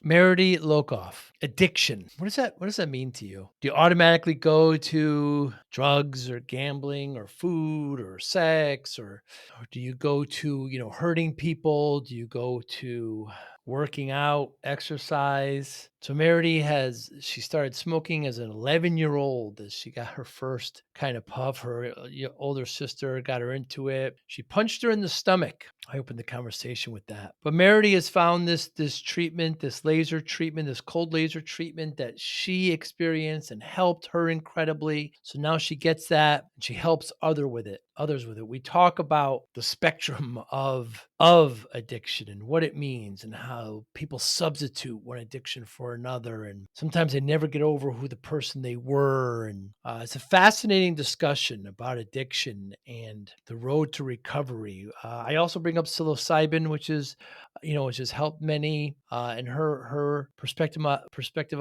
Meridee Hlokoff, addiction. What does that mean to you? Do you automatically go to drugs or gambling or food or sex, or do you go to, hurting people? Do you go to working out, exercise? So she started smoking as an 11-year-old as she got her first kind of puff. Her older sister got her into it. She punched her in the stomach. I opened the conversation with that. But Meridee has found this treatment, this laser treatment, this cold laser treatment that she experienced and helped her incredibly. So now she gets that and she helps others with it. We talk about the spectrum of addiction and what it means and how people substitute one addiction for another. And sometimes they never get over who the person they were. And it's a fascinating discussion about addiction and the road to recovery. I also bring up psilocybin, which has helped many. And her perspective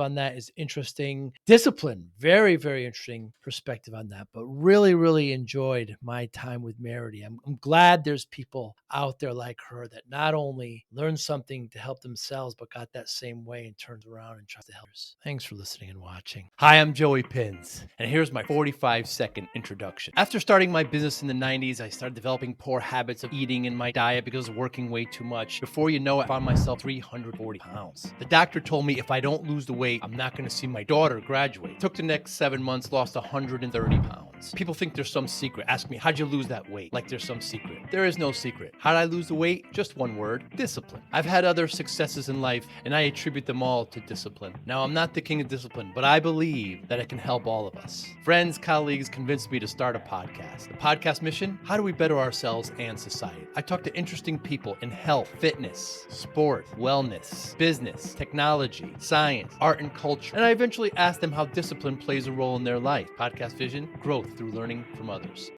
on that is interesting. Discipline, very, very interesting perspective on that. But really, really enjoyed my time with Meridee. I'm glad there's people out there like her that not only learned something to help themselves, but got that same way and turned around and tried to help others. Thanks for listening and watching. Hi, I'm Joey Pinz, and here's my 45-second introduction. After starting my business in the 90s, I started developing poor habits of eating in my diet because I was working way too much. Before you know it, I found myself 340 pounds. The doctor told me if I don't lose the weight, I'm not going to see my daughter graduate. Took the next 7 months, lost 130 pounds. People think there's some secret. Ask me, how'd you lose that weight? Like there's some secret. There is no secret. How'd I lose the weight? Just one word, discipline. I've had other successes in life, and I attribute them all to discipline. Now, I'm not the king of discipline, but I believe that it can help all of us. Friends, colleagues convinced me to start a podcast. The podcast mission? How do we better ourselves and society? I talk to interesting people in health, fitness, sport, wellness, business, technology, science, art, and culture. And I eventually ask them how discipline plays a role in their life. Podcast vision, growth through learning from others.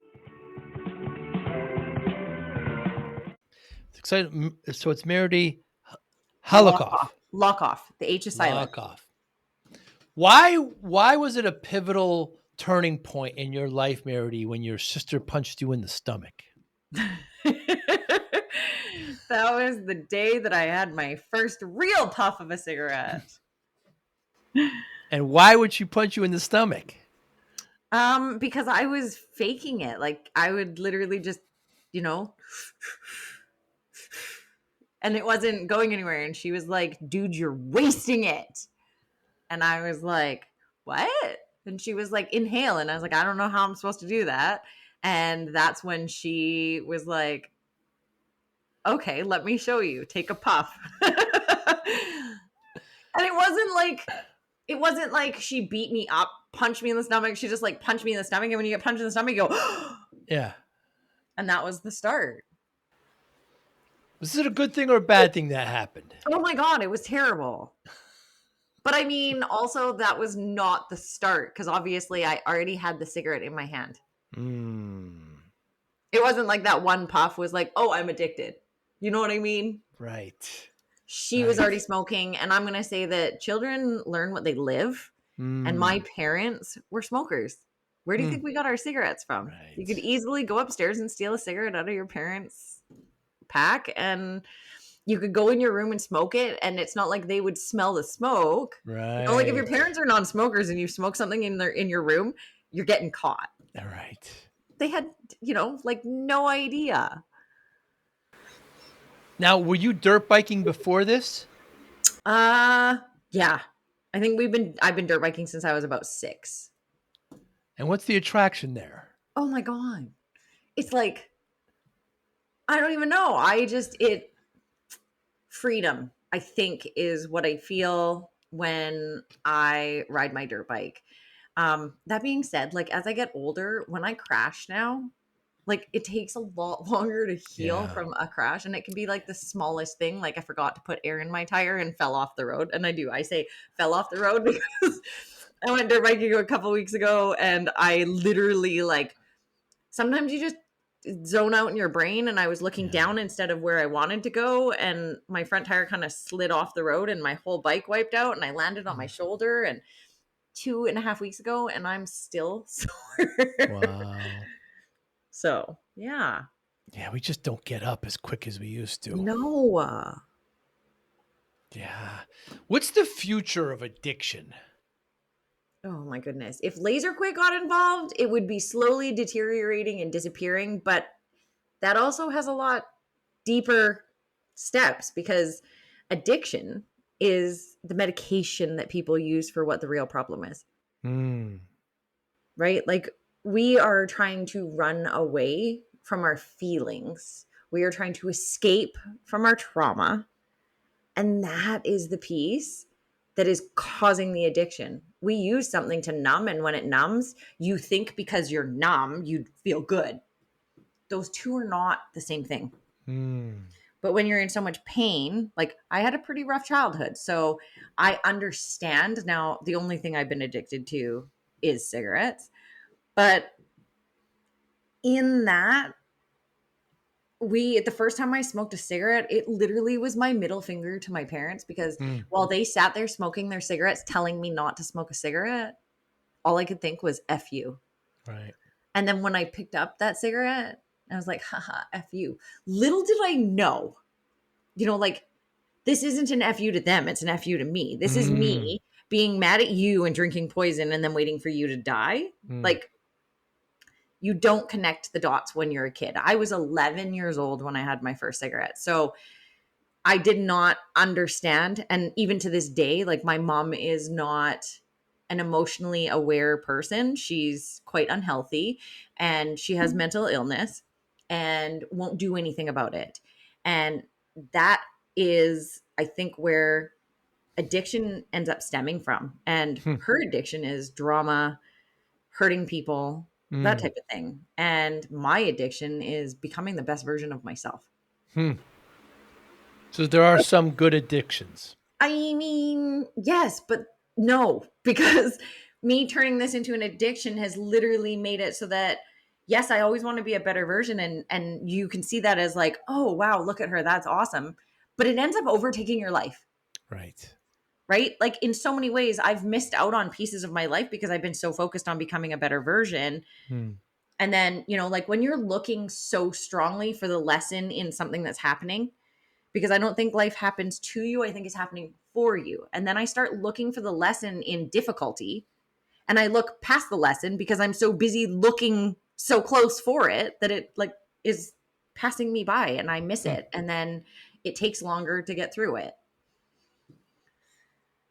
It's exciting. So it's Meridee Hlokoff. Hlokoff. The H is silent. Hlokoff. Why was it a pivotal turning point in your life, Meridee, when your sister punched you in the stomach? That was the day that I had my first real puff of a cigarette. And why would she punch you in the stomach? Because I was faking it. Like I would literally just, and it wasn't going anywhere. And she was like, dude, you're wasting it. And I was like, what? And she was like, inhale. And I was like, I don't know how I'm supposed to do that. And that's when she was like, okay, let me show you. Take a puff. And it wasn't like she beat me up, punched me in the stomach. She just like punched me in the stomach. And when you get punched in the stomach, you go, yeah. And that was the start. Was it a good thing or a bad thing that happened? Oh my God, it was terrible. But I mean, also that was not the start because obviously I already had the cigarette in my hand. It wasn't like that one puff was like, oh, I'm addicted. You know what I mean? Right. She was already smoking. And I'm going to say that children learn what they live. And my parents were smokers. Where do you think we got our cigarettes from? Right. You could easily go upstairs and steal a cigarette out of your parents' pack and you could go in your room and smoke it, and it's not like they would smell the smoke. Right. Like if your parents are non-smokers and you smoke something in your room, you're getting caught. All right. They had, like no idea. Now, were you dirt biking before this? Yeah. I think I've been dirt biking since I was about 6. And what's the attraction there? Oh my God. It's like, I don't even know. Freedom, I think, is what I feel when I ride my dirt bike. That being said, like as I get older, when I crash now, like it takes a lot longer to heal from a crash, and it can be like the smallest thing. Like I forgot to put air in my tire and fell off the road, and I say fell off the road because I went dirt biking a couple weeks ago, and I literally sometimes you just zone out in your brain, and I was looking down instead of where I wanted to go, and my front tire kind of slid off the road and my whole bike wiped out, and I landed on my shoulder, and 2.5 weeks ago, and I'm still sore. Wow. So yeah, we just don't get up as quick as we used to. No. Yeah. What's the future of addiction? Oh my goodness. If LaserQuit got involved, it would be slowly deteriorating and disappearing, but that also has a lot deeper steps because addiction is the medication that people use for what the real problem is, Mm. right? Like we are trying to run away from our feelings. We are trying to escape from our trauma. And that is the piece that is causing the addiction. We use something to numb, and when it numbs, you think because you're numb, you'd feel good. Those two are not the same thing. Mm. But when you're in so much pain, like I had a pretty rough childhood. So I understand now. The only thing I've been addicted to is cigarettes. But in that, the first time I smoked a cigarette, it literally was my middle finger to my parents because Mm. while they sat there smoking their cigarettes, telling me not to smoke a cigarette, all I could think was F you. Right. And then when I picked up that cigarette, I was like, haha, F you. Little did I know, like this isn't an F you to them, it's an F you to me. This is Mm. me being mad at you and drinking poison and then waiting for you to die. Mm. Like, you don't connect the dots when you're a kid. I was 11 years old when I had my first cigarette. So I did not understand. And even to this day, like my mom is not an emotionally aware person. She's quite unhealthy and she has mental illness and won't do anything about it. And that is, I think, where addiction ends up stemming from. And Hmm. her addiction is drama, hurting people, that Mm. type of thing. And my addiction is becoming the best version of myself. Hmm. So there are some good addictions. I mean, yes, but no, because me turning this into an addiction has literally made it so that yes, I always want to be a better version and you can see that as like, "Oh, wow, look at her. That's awesome." But it ends up overtaking your life, Right. right? Like in so many ways I've missed out on pieces of my life because I've been so focused on becoming a better version. Mm. And then, like when you're looking so strongly for the lesson in something that's happening, because I don't think life happens to you. I think it's happening for you. And then I start looking for the lesson in difficulty and I look past the lesson because I'm so busy looking so close for it that it like is passing me by and I miss Hmm. it. And then it takes longer to get through it.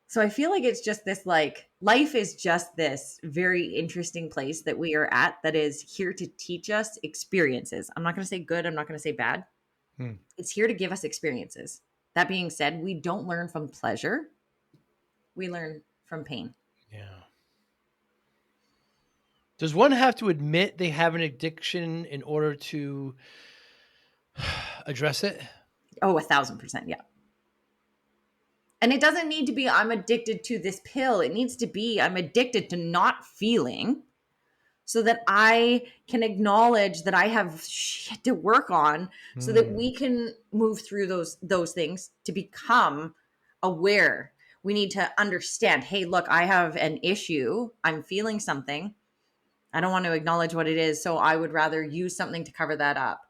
So I feel like it's just this like life is just this very interesting place that we are at that is here to teach us experiences. I'm not going to say good, I'm not going to say bad. Hmm. It's here to give us experiences. That being said, we don't learn from pleasure, we learn from pain. Yeah. Does one have to admit they have an addiction in order to address it? Oh, 1,000%. Yeah. And it doesn't need to be, I'm addicted to this pill. It needs to be, I'm addicted to not feeling so that I can acknowledge that I have shit to work on so that Mm. we can move through those things to become aware. We need to understand, hey, look, I have an issue. I'm feeling something. I don't want to acknowledge what it is, so I would rather use something to cover that up.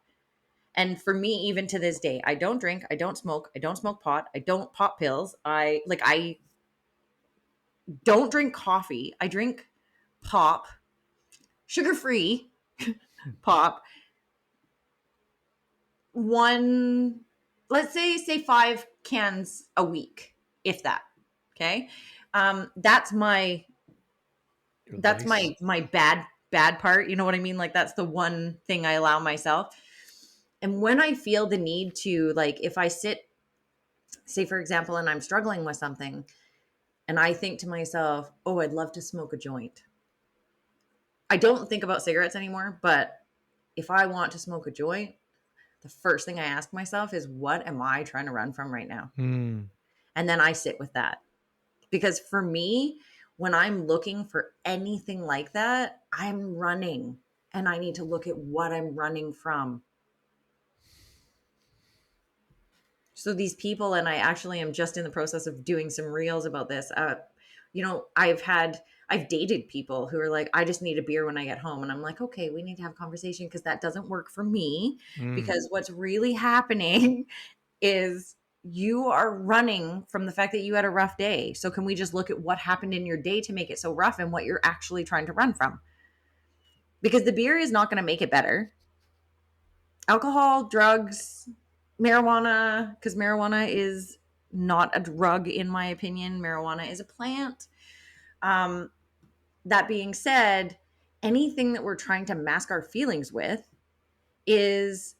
And for me, even to this day, I don't drink, I don't smoke pot, I don't pop pills. I don't drink coffee. I drink pop, sugar-free pop, one, let's say 5 cans a week, if that. Okay. That's my Your that's vice? my bad part. You know what I mean? Like that's the one thing I allow myself. And when I feel the need to, like, if I sit, say for example, and I'm struggling with something, and I think to myself, oh, I'd love to smoke a joint. I don't think about cigarettes anymore, but if I want to smoke a joint, the first thing I ask myself is, what am I trying to run from right now? Mm. And then I sit with that. Because for me, when I'm looking for anything like that, I'm running and I need to look at what I'm running from. So these people, and I actually am just in the process of doing some reels about this. I've dated people who are like, I just need a beer when I get home. And I'm like, okay, we need to have a conversation because that doesn't work for me. Mm. Because what's really happening is you are running from the fact that you had a rough day. So can we just look at what happened in your day to make it so rough and what you're actually trying to run from? Because the beer is not going to make it better. Alcohol, drugs, marijuana, because marijuana is not a drug in my opinion. Marijuana is a plant. Um, that being said, anything that we're trying to mask our feelings with is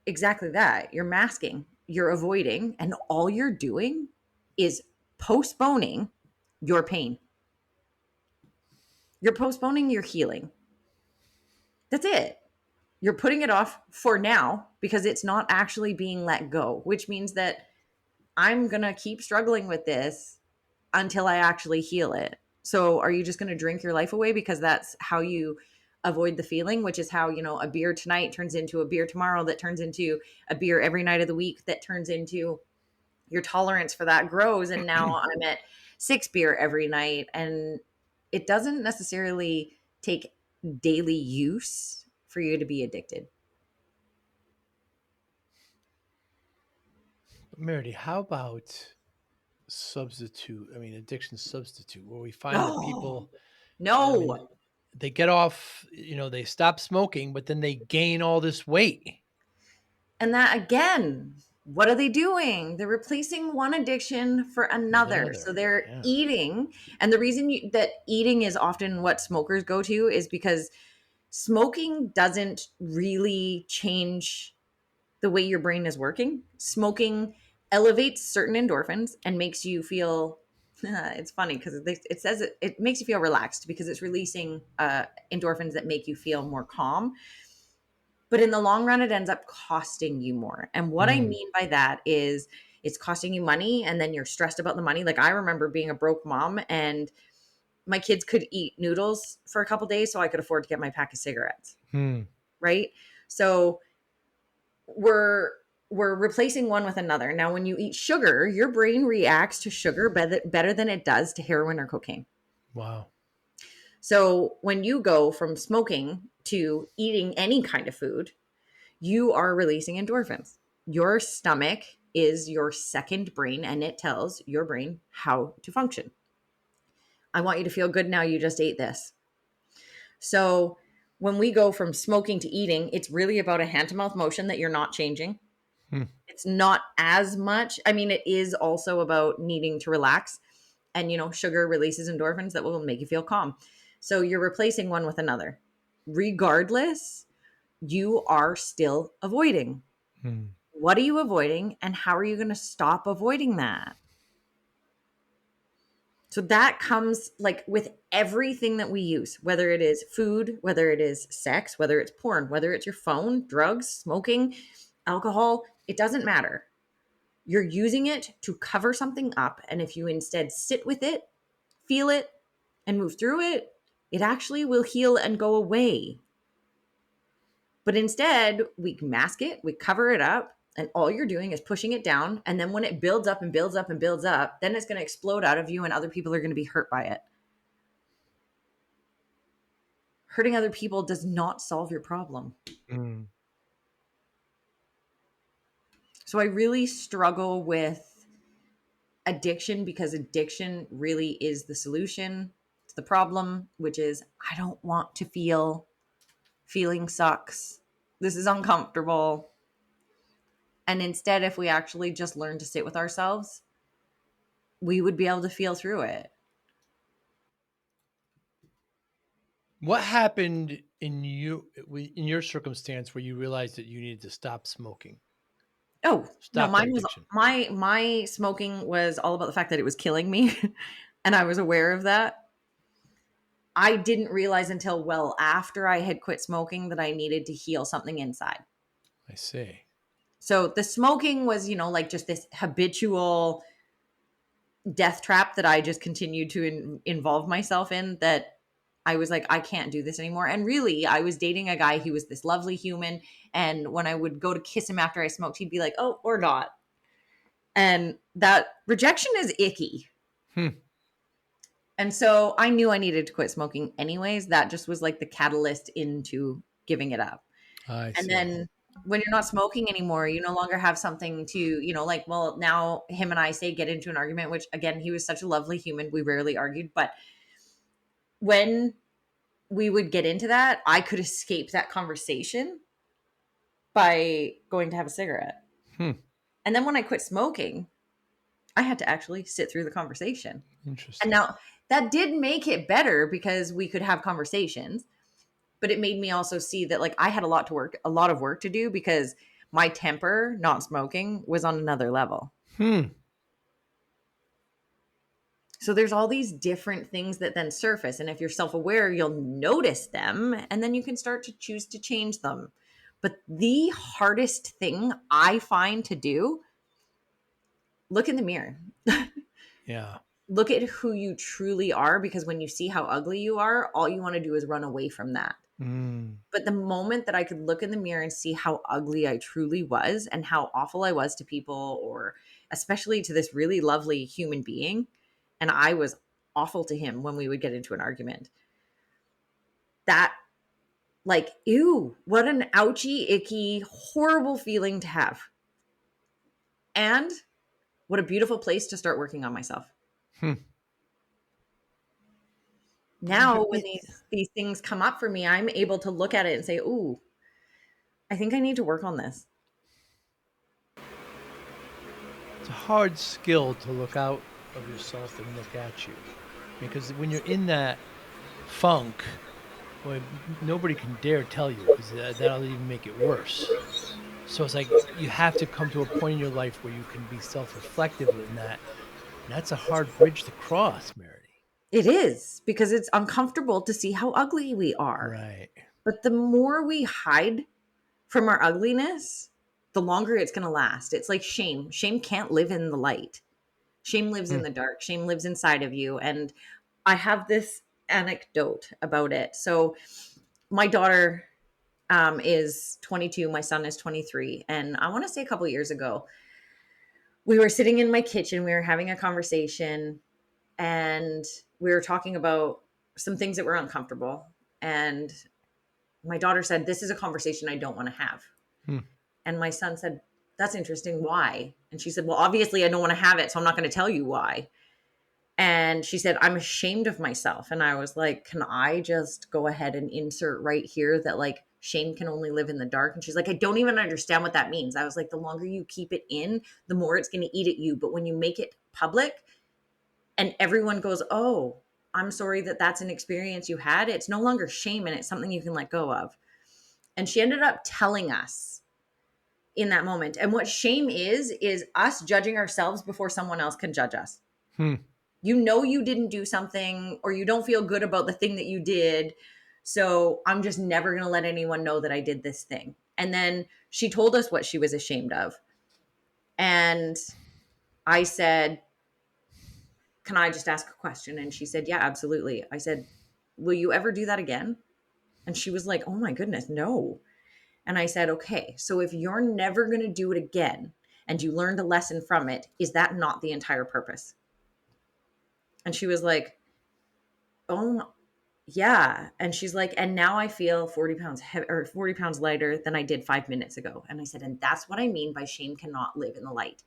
exactly that. You're masking, you're avoiding, and all you're doing is postponing your pain. You're postponing your healing. That's it. You're putting it off for now because it's not actually being let go, which means that I'm going to keep struggling with this until I actually heal it. So are you just going to drink your life away because that's how you avoid the feeling, which is how, a beer tonight turns into a beer tomorrow, that turns into a beer every night of the week, that turns into your tolerance for that grows. And now I'm at 6 beer every night. And it doesn't necessarily take daily use for you to be addicted. Meredith, how about substitute? I mean, addiction substitute, where we find that No, people, I mean, no. they get off, they stop smoking, but then they gain all this weight. And that again, what are they doing? They're replacing one addiction for With another. So another. they're Yeah. eating. And the reason that eating is often what smokers go to is because smoking doesn't really change the way your brain is working. Smoking elevates certain endorphins and makes you feel it's funny because it says it makes you feel relaxed because it's releasing endorphins that make you feel more calm. But in the long run, it ends up costing you more. And what I Mm. mean by that is it's costing you money and then you're stressed about the money. Like I remember being a broke mom and my kids could eat noodles for a couple days so I could afford to get my pack of cigarettes. Hmm. Right. So we're we're replacing one with another. Now, when you eat sugar, your brain reacts to sugar better than it does to heroin or cocaine. Wow. So when you go from smoking to eating any kind of food, you are releasing endorphins. Your stomach is your second brain and it tells your brain how to function. I want you to feel good now. You just ate this. So when we go from smoking to eating, it's really about a hand to mouth motion that you're not changing. Hmm. It's not as much. I mean, it is also about needing to relax. And, sugar releases endorphins that will make you feel calm. So you're replacing one with another. Regardless, you are still avoiding. Hmm. What are you avoiding? And how are you going to stop avoiding that? So that comes like with everything that we use, whether it is food, whether it is sex, whether it's porn, whether it's your phone, drugs, smoking, alcohol, it doesn't matter. You're using it to cover something up. And if you instead sit with it, feel it, and move through it, it actually will heal and go away. But instead, we mask it, we cover it up, and all you're doing is pushing it down. And then when it builds up and builds up and builds up, then it's going to explode out of you, and other people are going to be hurt by it. Hurting other people does not solve your problem. Hmm. So I really struggle with addiction because addiction really is the solution to the problem, which is I don't want to feel. Feeling sucks. This is uncomfortable. And instead, if we actually just learn to sit with ourselves, we would be able to feel through it. What happened in your circumstance where you realized that you needed to stop smoking, Oh, no, stop that mine was addiction? my smoking was all about the fact that it was killing me. And I was aware of that. I didn't realize until well after I had quit smoking that I needed to heal something inside. I see. So the smoking was, like just this habitual death trap that I just continued to involve myself in that I was like, I can't do this anymore. And really, I was dating a guy. He was this lovely human. And when I would go to kiss him after I smoked, he'd be like, oh, or not. And that rejection is icky. Hmm. And so I knew I needed to quit smoking anyways. That just was like the catalyst into giving it up. I And see. then When you're not smoking anymore, you no longer have something to, like, well, now him and I say get into an argument, which again, he was such a lovely human. We rarely argued, but when we would get into that, I could escape that conversation by going to have a cigarette. Hmm. And then when I quit smoking, I had to actually sit through the conversation. And Interesting. now that did make it better because we could have conversations, but it made me also see that like I had a lot of work to do because my temper, not smoking, was on another level. Hmm. So there's all these different things that then surface. And if you're self aware, you'll notice them and then you can start to choose to change them. But the hardest thing I find to do, look in the mirror. Yeah. Look at who you truly are, because when you see how ugly you are, all you want to do is run away from that. Mm. But the moment that I could look in the mirror and see how ugly I truly was and how awful I was to people, or especially to this really lovely human being, and I was awful to him when we would get into an argument, that, like, ew, what an ouchy, icky, horrible feeling to have. And what a beautiful place to start working on myself. Hmm. Now, when these things come up for me, I'm able to look at it and say, ooh, I think I need to work on this. It's a hard skill to look out of yourself and look at you, because when you're in that funk, well, nobody can dare tell you, because that'll even make it worse. So it's like you have to come to a point in your life where you can be self-reflective in that. And that's a hard bridge to cross, Meredith. It is, because it's uncomfortable to see how ugly we are. Right. But the more we hide from our ugliness, the longer it's going to last. It's like shame. Shame can't live in the light. Shame lives in Hmm. the dark. Shame lives inside of you. And I have this anecdote about it. So my daughter is 22. My son is 23. And I want to say a couple years ago, we were sitting in my kitchen. We were having a conversation and we were talking about some things that were uncomfortable. And my daughter said, "This is a conversation I don't want to have." Hmm. And my son said, "That's interesting. Why?" And she said, "Well, obviously I don't want to have it, so I'm not going to tell you why." And she said, "I'm ashamed of myself." And I was like, "Can I just go ahead and insert right here that like shame can only live in the dark?" And she's like, "I don't even understand what that means." I was like, "The longer you keep it in, the more it's going to eat at you. But when you make it public and everyone goes, oh, I'm sorry that that's an experience you had, it's no longer shame and it's something you can let go of." And she ended up telling us in that moment. And what shame is us judging ourselves before someone else can judge us. Hmm. You know, you didn't do something or you don't feel good about the thing that you did. So I'm just never going to let anyone know that I did this thing. And then she told us what she was ashamed of. And I said, "Can I just ask a question?" And she said, "Yeah, absolutely." I said, "Will you ever do that again?" And she was like, "Oh my goodness, no." And I said, "Okay, so if you're never going to do it again and you learned a lesson from it, is that not the entire purpose?" And she was like, "Oh, yeah." And she's like, "And now I feel 40 pounds or 40 pounds lighter than I did 5 minutes ago." And I said, "And that's what I mean by shame cannot live in the light.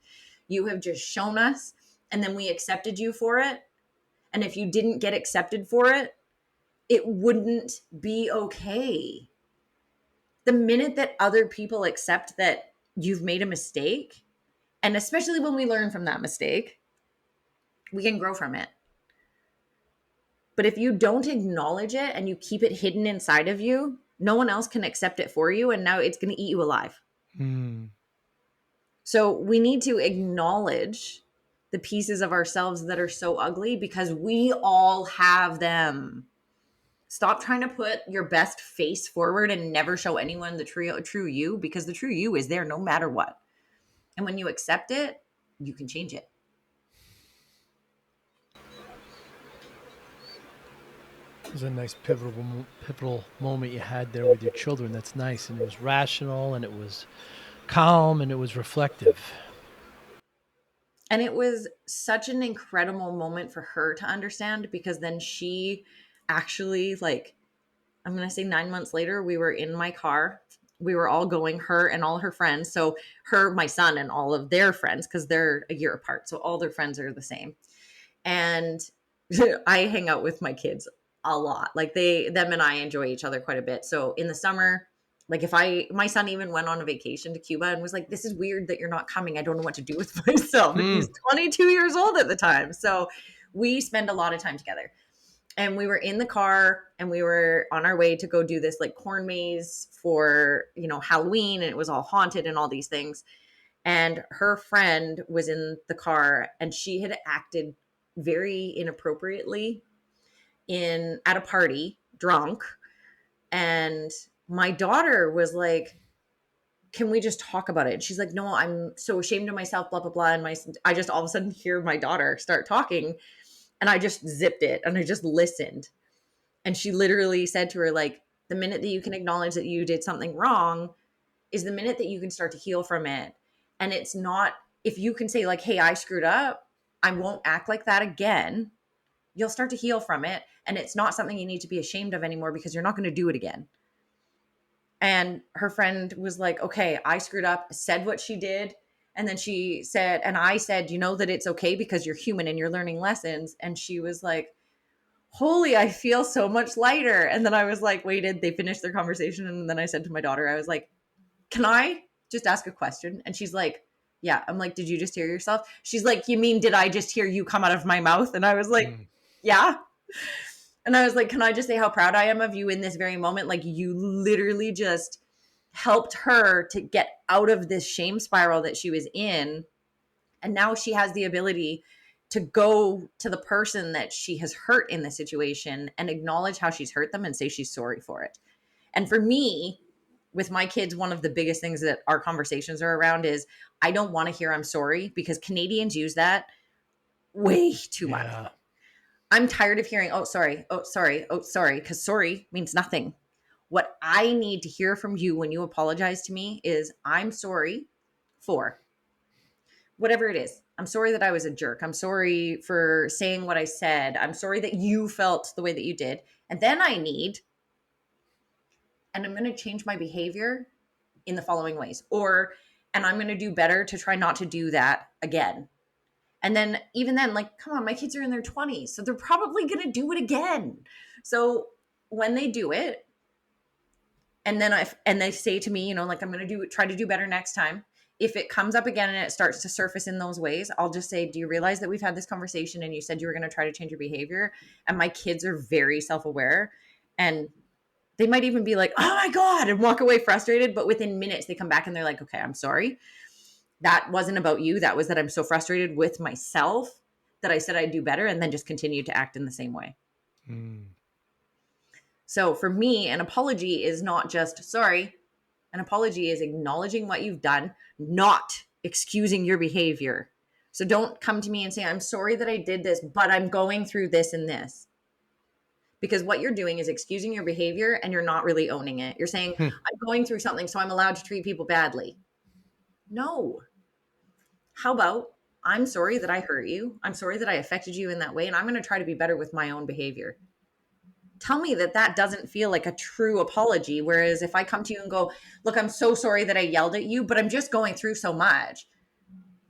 You have just shown us, and then we accepted you for it. And if you didn't get accepted for it, it wouldn't be okay. The minute that other people accept that you've made a mistake, and especially when we learn from that mistake, we can grow from it. But if you don't acknowledge it and you keep it hidden inside of you, no one else can accept it for you. And now it's going to eat you alive." Hmm. So we need to acknowledge the pieces of ourselves that are so ugly because we all have them. Stop trying to put your best face forward and never show anyone the true you, because the true you is there no matter what. And when you accept it, you can change it. It was a nice pivotal moment you had there with your children. That's nice, and it was rational, and it was calm, and it was reflective. And it was such an incredible moment for her to understand, because then she actually, like, I'm going to say 9 months later, we were in my car We were all going, her and all her friends. So her, my son, and all of their friends, because they're a year apart. So all their friends are the same. And I hang out with my kids a lot. Like them and I enjoy each other quite a bit. So in the summer, like my son even went on a vacation to Cuba and was like, this is weird that you're not coming. I don't know what to do with myself. And he Hmm. was 22 years old at the time. So we spend a lot of time together. And we were in the car and we were on our way to go do this like corn maze for, Halloween, and it was all haunted and all these things. And her friend was in the car and she had acted very inappropriately in at a party, drunk. And my daughter was like, can we just talk about it? And she's like, no, I'm so ashamed of myself, blah blah blah. And I just all of a sudden hear my daughter start talking, and I just zipped it and I just listened. And she literally said to her, like, the minute that you can acknowledge that you did something wrong is the minute that you can start to heal from it. And it's not, if you can say, like, hey, I screwed up, I won't act like that again, you'll start to heal from it. And it's not something you need to be ashamed of anymore because you're not going to do it again. And her friend was like, okay, I screwed up, said what she did. And then she said, and I said, you know that it's okay because you're human and you're learning lessons. And she was like, holy, I feel so much lighter. And then I was like, waited, they finished their conversation. And then I said to my daughter, I was like, can I just ask a question? And she's like, yeah. I'm like, did you just hear yourself? She's like, you mean, did I just hear you come out of my mouth? And I was like, Hmm. yeah. And I was like, can I just say how proud I am of you in this very moment? Like, you literally just helped her to get out of this shame spiral that she was in. And now she has the ability to go to the person that she has hurt in the situation and acknowledge how she's hurt them and say she's sorry for it. And for me, with my kids, one of the biggest things that our conversations are around is I don't want to hear I'm sorry, because Canadians use that way too much. Yeah. I'm tired of hearing, oh, sorry, oh, sorry, oh, sorry, because sorry means nothing. What I need to hear from you when you apologize to me is I'm sorry for whatever it is. I'm sorry that I was a jerk. I'm sorry for saying what I said. I'm sorry that you felt the way that you did. And then and I'm going to change my behavior in the following ways. And I'm going to do better to try not to do that again. And then, even then, like, come on, my kids are in their 20s. So they're probably going to do it again. So when they do it, and they say to me, like, I'm going to try to do better next time. If it comes up again and it starts to surface in those ways, I'll just say, do you realize that we've had this conversation and you said you were going to try to change your behavior? And my kids are very self-aware, and they might even be like, oh my God, and walk away frustrated. But within minutes, they come back and they're like, okay, I'm sorry. That wasn't about you. That was that I'm so frustrated with myself that I said I'd do better, and then just continue to act in the same way. Hmm. So for me, an apology is not just sorry. An apology is acknowledging what you've done, not excusing your behavior. So don't come to me and say, I'm sorry that I did this, but I'm going through this and this. Because what you're doing is excusing your behavior and you're not really owning it. You're saying, Hmm. I'm going through something, so I'm allowed to treat people badly. No. How about, I'm sorry that I hurt you. I'm sorry that I affected you in that way, and I'm going to try to be better with my own behavior. Tell me that doesn't feel like a true apology. Whereas if I come to you and go, look, I'm so sorry that I yelled at you, but I'm just going through so much.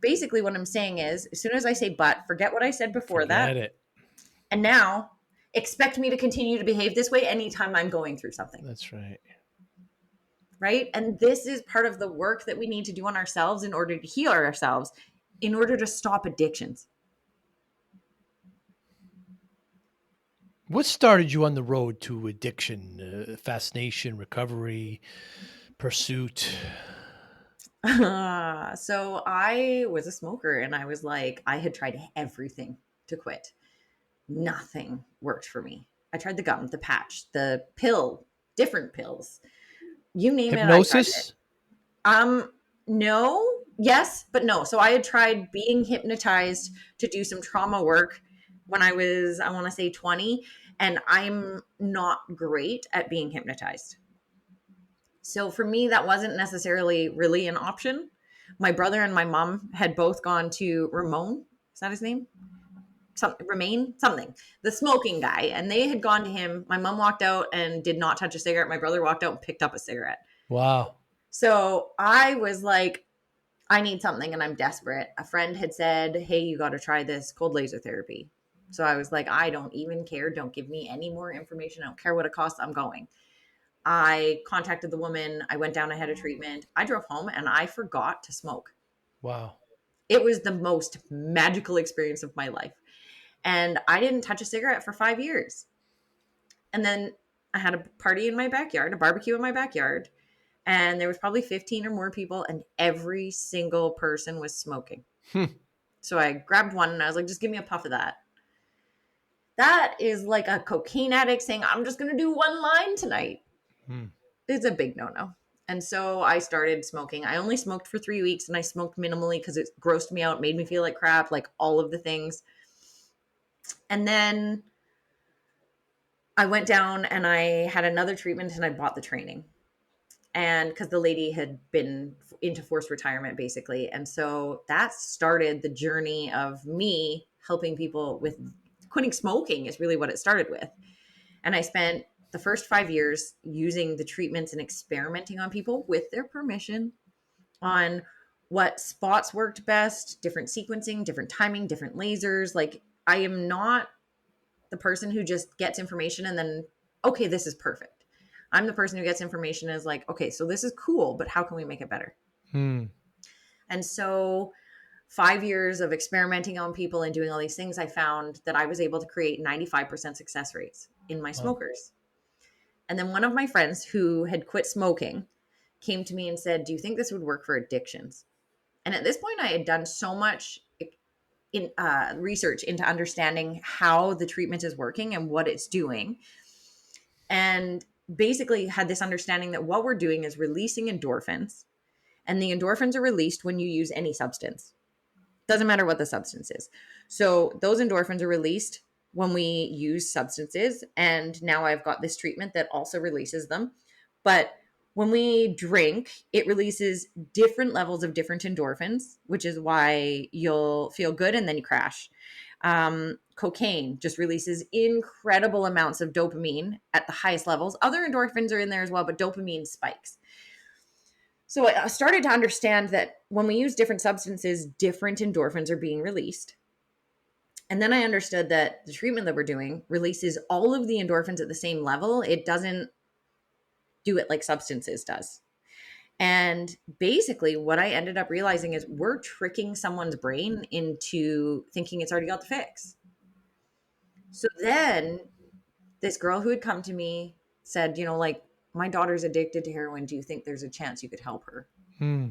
Basically, what I'm saying is, as soon as I say but, forget what I said before that. Forget it. And now expect me to continue to behave this way anytime I'm going through something. That's right. Right. And this is part of the work that we need to do on ourselves in order to heal ourselves, in order to stop addictions. What started you on the road to addiction, fascination, recovery, pursuit? So I was a smoker, and I was like, I had tried everything to quit. Nothing worked for me. I tried the gum, the patch, the pill, different pills. You name it, I tried it. Hypnosis? Um, no, yes, but no. So I had tried being hypnotized to do some trauma work when I was, I want to say 20, and I'm not great at being hypnotized. So for me, that wasn't necessarily really an option. My brother and my mom had both gone to Ramon. Is that his name? Remain something, the smoking guy, and they had gone to him. My mom walked out and did not touch a cigarette. My brother walked out and picked up a cigarette. Wow. So I was like, I need something and I'm desperate. A friend had said, hey, you got to try this cold laser therapy. So I was like, I don't even care. Don't give me any more information. I don't care what it costs. I'm going. I contacted the woman. I went down, I had a treatment. I drove home and I forgot to smoke. Wow. It was the most magical experience of my life. And I didn't touch a cigarette for 5 years. And then I had a party in my backyard, a barbecue in my backyard, and there was probably 15 or more people, and every single person was smoking. Hmm. So I grabbed one and I was like, just give me a puff of that. That is like a cocaine addict saying, I'm just going to do one line tonight. Hmm. It's a big no no. And so I started smoking. I only smoked for 3 weeks and I smoked minimally because it grossed me out, made me feel like crap, like all of the things. And then I went down and I had another treatment and I bought the training. And because the lady had been into forced retirement basically. And so that started the journey of me helping people with quitting smoking, is really what it started with. And I spent the first 5 years using the treatments and experimenting on people with their permission on what spots worked best, different sequencing, different timing, different lasers. Like, I am not the person who just gets information and then, okay, this is perfect. I'm the person who gets information and is like, okay, so this is cool, but how can we make it better? Hmm. And so 5 years of experimenting on people and doing all these things, I found that I was able to create 95% success rates in my Wow. smokers. And then one of my friends who had quit smoking came to me and said, do you think this would work for addictions? And at this point, I had done so much in research into understanding how the treatment is working and what it's doing. And basically had this understanding that what we're doing is releasing endorphins. And the endorphins are released when you use any substance. Doesn't matter what the substance is. So those endorphins are released when we use substances. And now I've got this treatment that also releases them. But when we drink, it releases different levels of different endorphins, which is why you'll feel good and then you crash. Cocaine just releases incredible amounts of dopamine at the highest levels. Other endorphins are in there as well, but dopamine spikes. So I started to understand that when we use different substances, different endorphins are being released. And then I understood that the treatment that we're doing releases all of the endorphins at the same level. It doesn't do it like substances does. And basically, what I ended up realizing is we're tricking someone's brain into thinking it's already got the fix. So then this girl who had come to me said, like, my daughter's addicted to heroin. Do you think there's a chance you could help her? Hmm.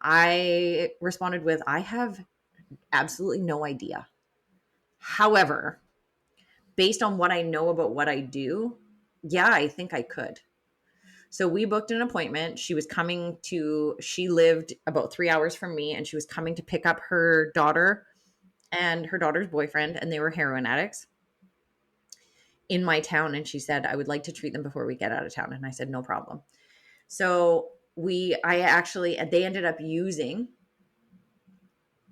I responded with, I have absolutely no idea. However, based on what I know about what I do, yeah, I think I could. So we booked an appointment. She lived about 3 hours from me, and she was coming to pick up her daughter and her daughter's boyfriend, and they were heroin addicts in my town. And she said, I would like to treat them before we get out of town. And I said, no problem. So they ended up using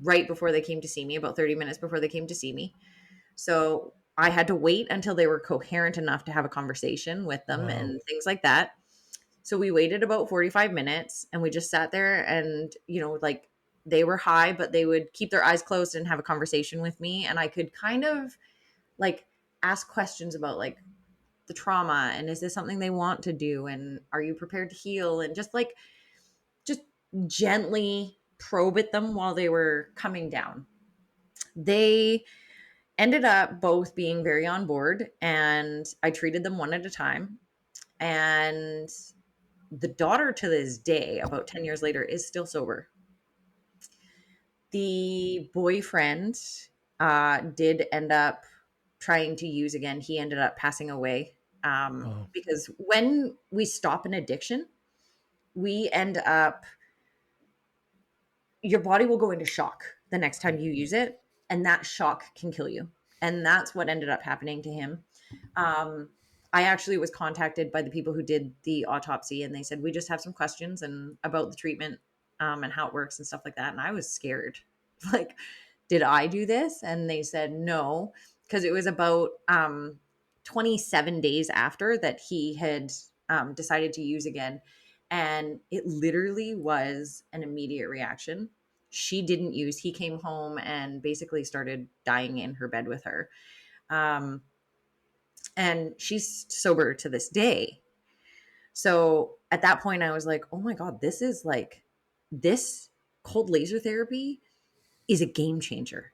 right before they came to see me, about 30 minutes before they came to see me. So I had to wait until they were coherent enough to have a conversation with them Wow. and things like that. So we waited about 45 minutes and we just sat there and, like, they were high, but they would keep their eyes closed and have a conversation with me. And I could kind of like ask questions about like the trauma and is this something they want to do? And are you prepared to heal? And just gently probe at them while they were coming down. They ended up both being very on board and I treated them one at a time. And the daughter to this day, about 10 years later, is still sober. The boyfriend did end up trying to use again. He ended up passing away Wow. because when we stop an addiction, we end up your body will go into shock the next time you use it, and that shock can kill you. And that's what ended up happening to him. Um, I actually was contacted by the people who did the autopsy, and they said we just have some questions and about the treatment and how it works and stuff like that. And I was scared, like, did I do this? And they said no, because it was about 27 days after that he had decided to use again. And it literally was an immediate reaction. She didn't use, he came home and basically started dying in her bed with her. Um, and she's sober to this day. So at that point, I was like, oh my God, this is like, this cold laser therapy is a game changer.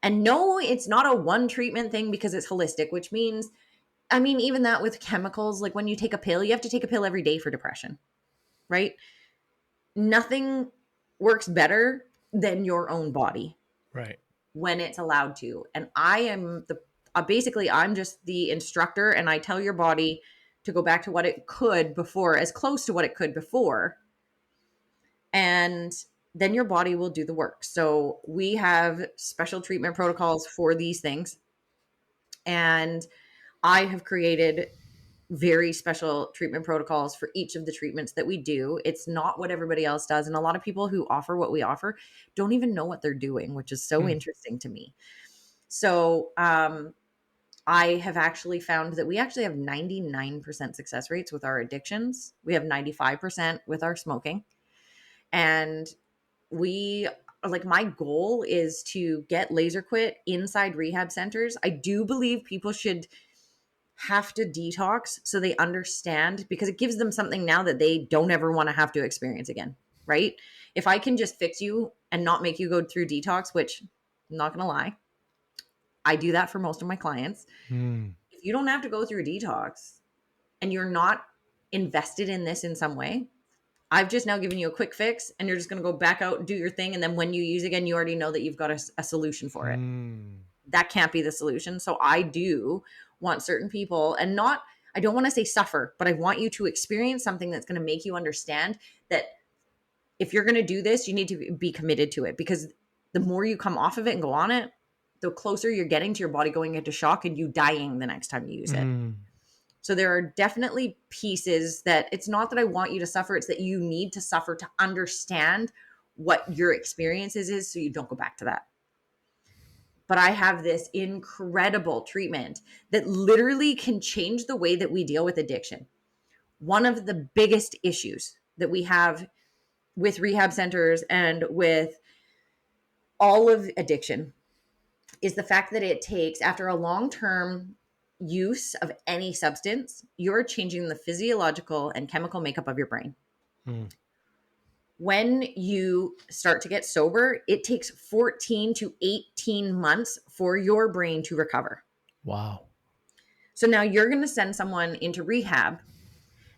And no, it's not a one treatment thing because it's holistic, which means, I mean, even that with chemicals, like when you take a pill, you have to take a pill every day for depression, right? Nothing works better than your own body Right. when it's allowed to. And I am the, basically, I'm just the instructor, and I tell your body to go back to what it could before, as close to what it could before. And then your body will do the work. So we have special treatment protocols for these things. And I have created very special treatment protocols for each of the treatments that we do. It's not what everybody else does. And a lot of people who offer what we offer don't even know what they're doing, which is so Hmm. interesting to me. So, I have actually found that we actually have 99% success rates with our addictions. We have 95% with our smoking. And we, like, my goal is to get LaserQuit inside rehab centers. I do believe people should have to detox so they understand, because it gives them something now that they don't ever want to have to experience again, right? If I can just fix you and not make you go through detox, which I'm not going to lie, I do that for most of my clients. Hmm. If you don't have to go through a detox and you're not invested in this in some way, I've just now given you a quick fix and you're just going to go back out and do your thing. And then when you use again, you already know that you've got a solution for it. Hmm. That can't be the solution. So I do want certain people, and not, I don't want to say suffer, but I want you to experience something that's going to make you understand that if you're going to do this, you need to be committed to it, because the more you come off of it and go on it, the closer you're getting to your body going into shock and you dying the next time you use it. Hmm. So there are definitely pieces that it's not that I want you to suffer, it's that you need to suffer to understand what your experiences is so you don't go back to that. But I have this incredible treatment that literally can change the way that we deal with addiction. One of the biggest issues that we have with rehab centers and with all of addiction is the fact that it takes, after a long-term use of any substance, you're changing the physiological and chemical makeup of your brain. Hmm. When you start to get sober, it takes 14 to 18 months for your brain to recover. Wow. So now you're going to send someone into rehab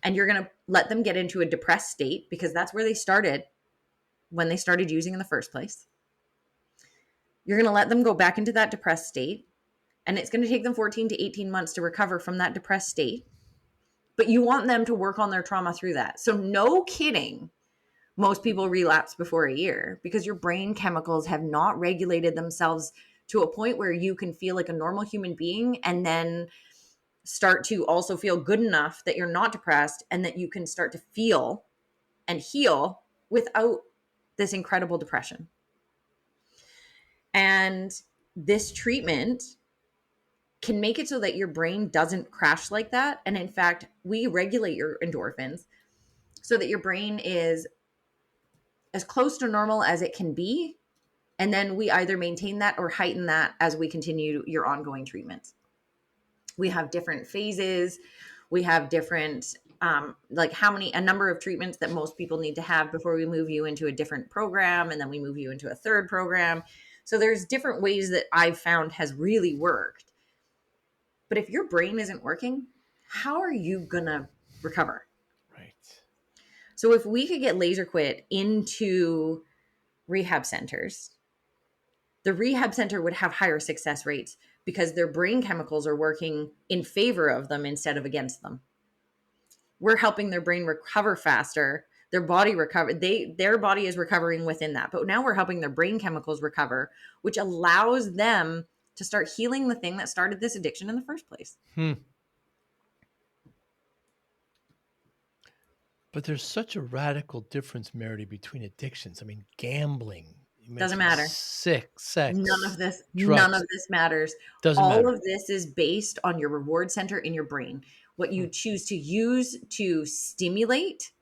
and you're going to let them get into a depressed state, because that's where they started when they started using in the first place. You're going to let them go back into that depressed state, and it's going to take them 14 to 18 months to recover from that depressed state. But you want them to work on their trauma through that. So no kidding, most people relapse before a year because your brain chemicals have not regulated themselves to a point where you can feel like a normal human being, and then start to also feel good enough that you're not depressed, and that you can start to feel and heal without this incredible depression. And this treatment can make it so that your brain doesn't crash like that. And in fact, we regulate your endorphins so that your brain is as close to normal as it can be. And then we either maintain that or heighten that as we continue your ongoing treatments. We have different phases. We have different, like a number of treatments that most people need to have before we move you into a different program. And then we move you into a third program. So there's different ways that I've found has really worked. But if your brain isn't working, how are you going to recover? Right. So if we could get LaserQuit into rehab centers, the rehab center would have higher success rates because their brain chemicals are working in favor of them instead of against them. We're helping their brain recover faster. Their body recover. Their body is recovering within that. But now we're helping their brain chemicals recover, which allows them to start healing the thing that started this addiction in the first place. Hmm. But there's such a radical difference, Meredith, between addictions. I mean, gambling, you Doesn't mentioned matter. sex, None drugs. of this matters. Doesn't All matter. of this is based on your reward center in your brain. What Hmm. you choose to use to stimulate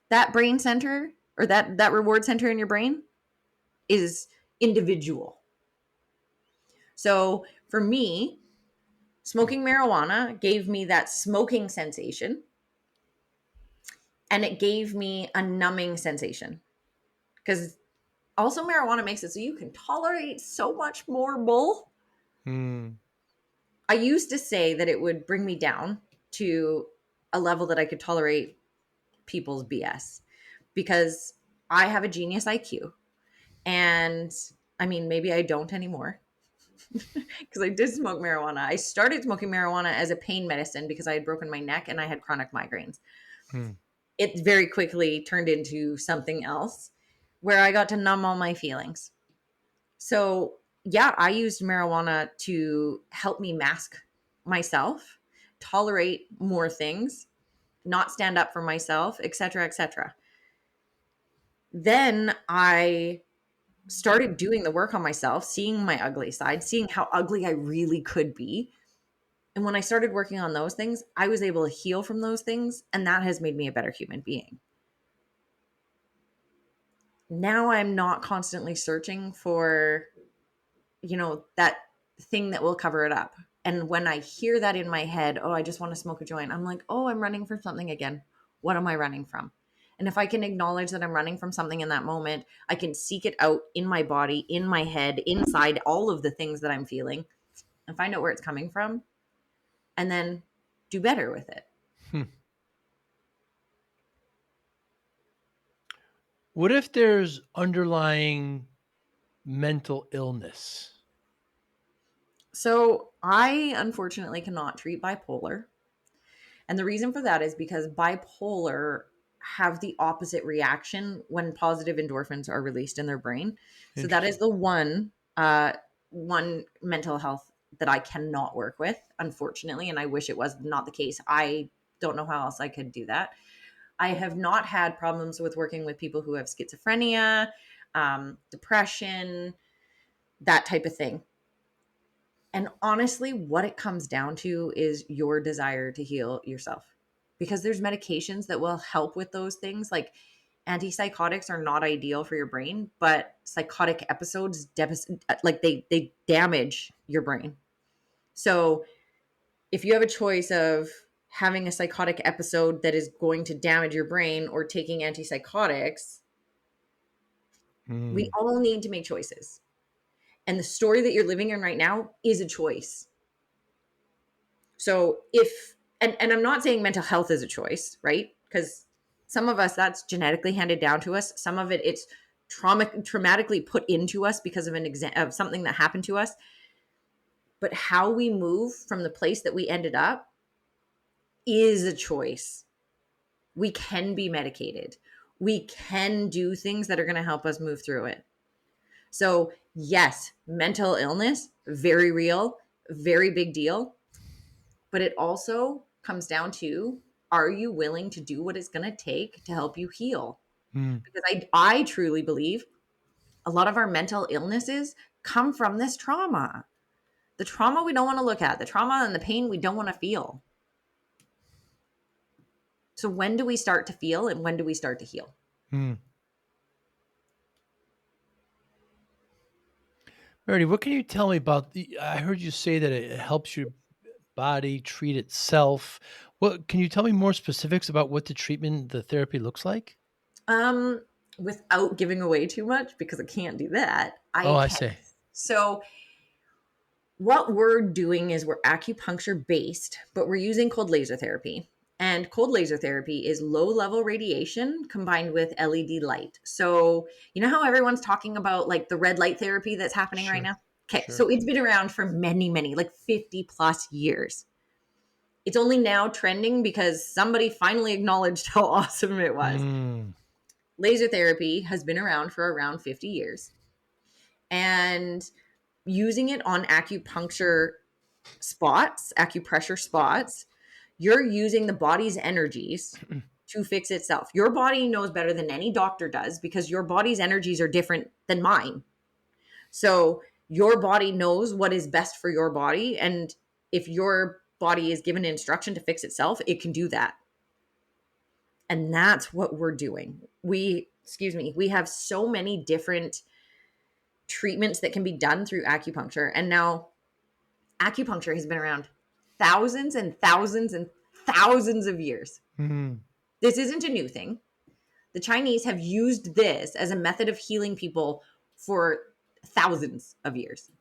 that brain center or that reward center in your brain is individual. So for me, smoking marijuana gave me that smoking sensation, and it gave me a numbing sensation, because also marijuana makes it so you can tolerate so much more bull. Hmm. I used to say that it would bring me down to a level that I could tolerate people's BS, because I have a genius IQ. And I mean, maybe I don't anymore because I did smoke marijuana. I started smoking marijuana as a pain medicine because I had broken my neck and I had chronic migraines. Hmm. It very quickly turned into something else where I got to numb all my feelings. So, yeah, I used marijuana to help me mask myself, tolerate more things, not stand up for myself, etc., etc. Then I started doing the work on myself, seeing my ugly side, seeing how ugly I really could be. And when I started working on those things, I was able to heal from those things, and that has made me a better human being. Now I'm not constantly searching for, that thing that will cover it up. And when I hear that in my head, oh, I just want to smoke a joint, I'm like, oh, I'm running from something again. What am I running from? And if I can acknowledge that I'm running from something in that moment, I can seek it out in my body, in my head, inside all of the things that I'm feeling, and find out where it's coming from, and then do better with it. Hmm. What if there's underlying mental illness? So I unfortunately cannot treat bipolar. And the reason for that is because bipolar have the opposite reaction when positive endorphins are released in their brain. So that is Interesting. the one mental health that I cannot work with, unfortunately, and I wish it was not the case. I don't know how else I could do that. I have not had problems with working with people who have schizophrenia, depression, that type of thing. And honestly, what it comes down to is your desire to heal yourself. Because there's medications that will help with those things. Like antipsychotics are not ideal for your brain, but psychotic episodes they damage your brain. So if you have a choice of having a psychotic episode that is going to damage your brain or taking antipsychotics, we Hmm. all need to make choices. And the story that you're living in right now is a choice. So if and I'm not saying mental health is a choice, right? Because some of us that's genetically handed down to us. Some of it's traumatically put into us because of of something that happened to us. But how we move from the place that we ended up is a choice. We can be medicated. We can do things that are going to help us move through it. So, yes, mental illness, very real, very big deal. But it also comes down to, are you willing to do what it's going to take to help you heal? Hmm. Because I truly believe a lot of our mental illnesses come from this trauma. The trauma we don't want to look at, the trauma and the pain we don't want to feel. So when do we start to feel and when do we start to heal? Hmm. Meredith, what can you tell me about the? I heard you say that it helps your body treat itself. What can you tell me more specifics about what the treatment, the therapy looks like? Um, Without giving away too much, because I can't do that, Oh, I I can. say. So what we're doing is we're acupuncture based, but we're using cold laser therapy. And cold laser therapy is low level radiation combined with LED light. So, you know how everyone's talking about like the red light therapy that's happening right Sure. now? Okay, Sure. so it's been around for many, like 50 plus years. It's only now trending because somebody finally acknowledged how awesome it was. Hmm. Laser therapy has been around for around 50 years. And using it on acupressure spots, you're using the body's energies to fix itself. Your body knows better than any doctor does because your body's energies are different than mine. So your body knows what is best for your body. And if your body is given instruction to fix itself, it can do that. And that's what we're doing. We have so many different treatments that can be done through acupuncture. And now acupuncture has been around thousands and thousands and thousands of years. Mhm. This isn't a new thing. The Chinese have used this as a method of healing people for thousands of years.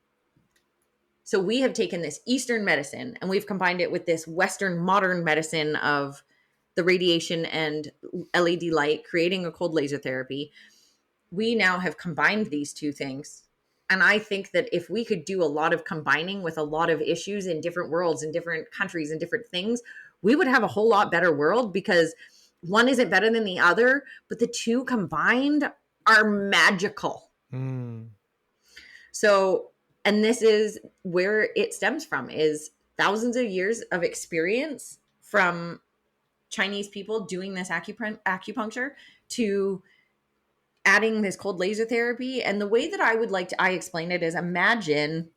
So we have taken this Eastern medicine and we've combined it with this Western modern medicine of the radiation and LED light, creating a cold laser therapy. We now have combined these two things. And I think that if we could do a lot of combining with a lot of issues in different worlds, in different countries, and different things, we would have a whole lot better world, because one isn't better than the other, but the two combined are magical. Mm. So, and this is where it stems from, is thousands of years of experience from Chinese people doing this acupuncture to adding this cold laser therapy. And the way that I explain it is, imagine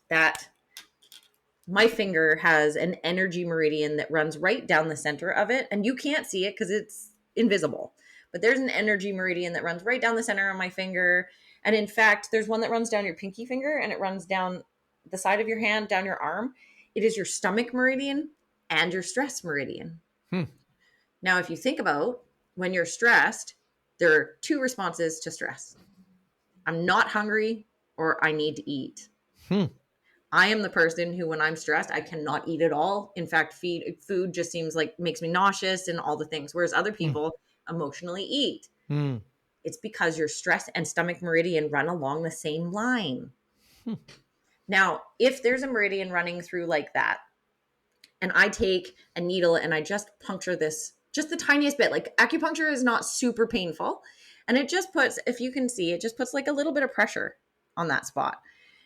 that my finger has an energy meridian that runs right down the center of it, and you can't see it because it's invisible. But there's an energy meridian that runs right down the center of my finger. And in fact, there's one that runs down your pinky finger and it runs down the side of your hand, down your arm. It is your stomach meridian and your stress meridian. Hmm. Now, if you think about when you're stressed, there are two responses to stress: I'm not hungry, or I need to eat. Hmm. I am the person who, when I'm stressed, I cannot eat at all. In fact, food just seems like makes me nauseous and all the things. Whereas other Hmm. people emotionally eat. Hmm. It's because your stress and stomach meridian run along the same line. Hmm. Now, if there's a meridian running through like that, and I take a needle and I just puncture this just the tiniest bit, like acupuncture is not super painful. And it just puts, if you can see, it just puts like a little bit of pressure on that spot.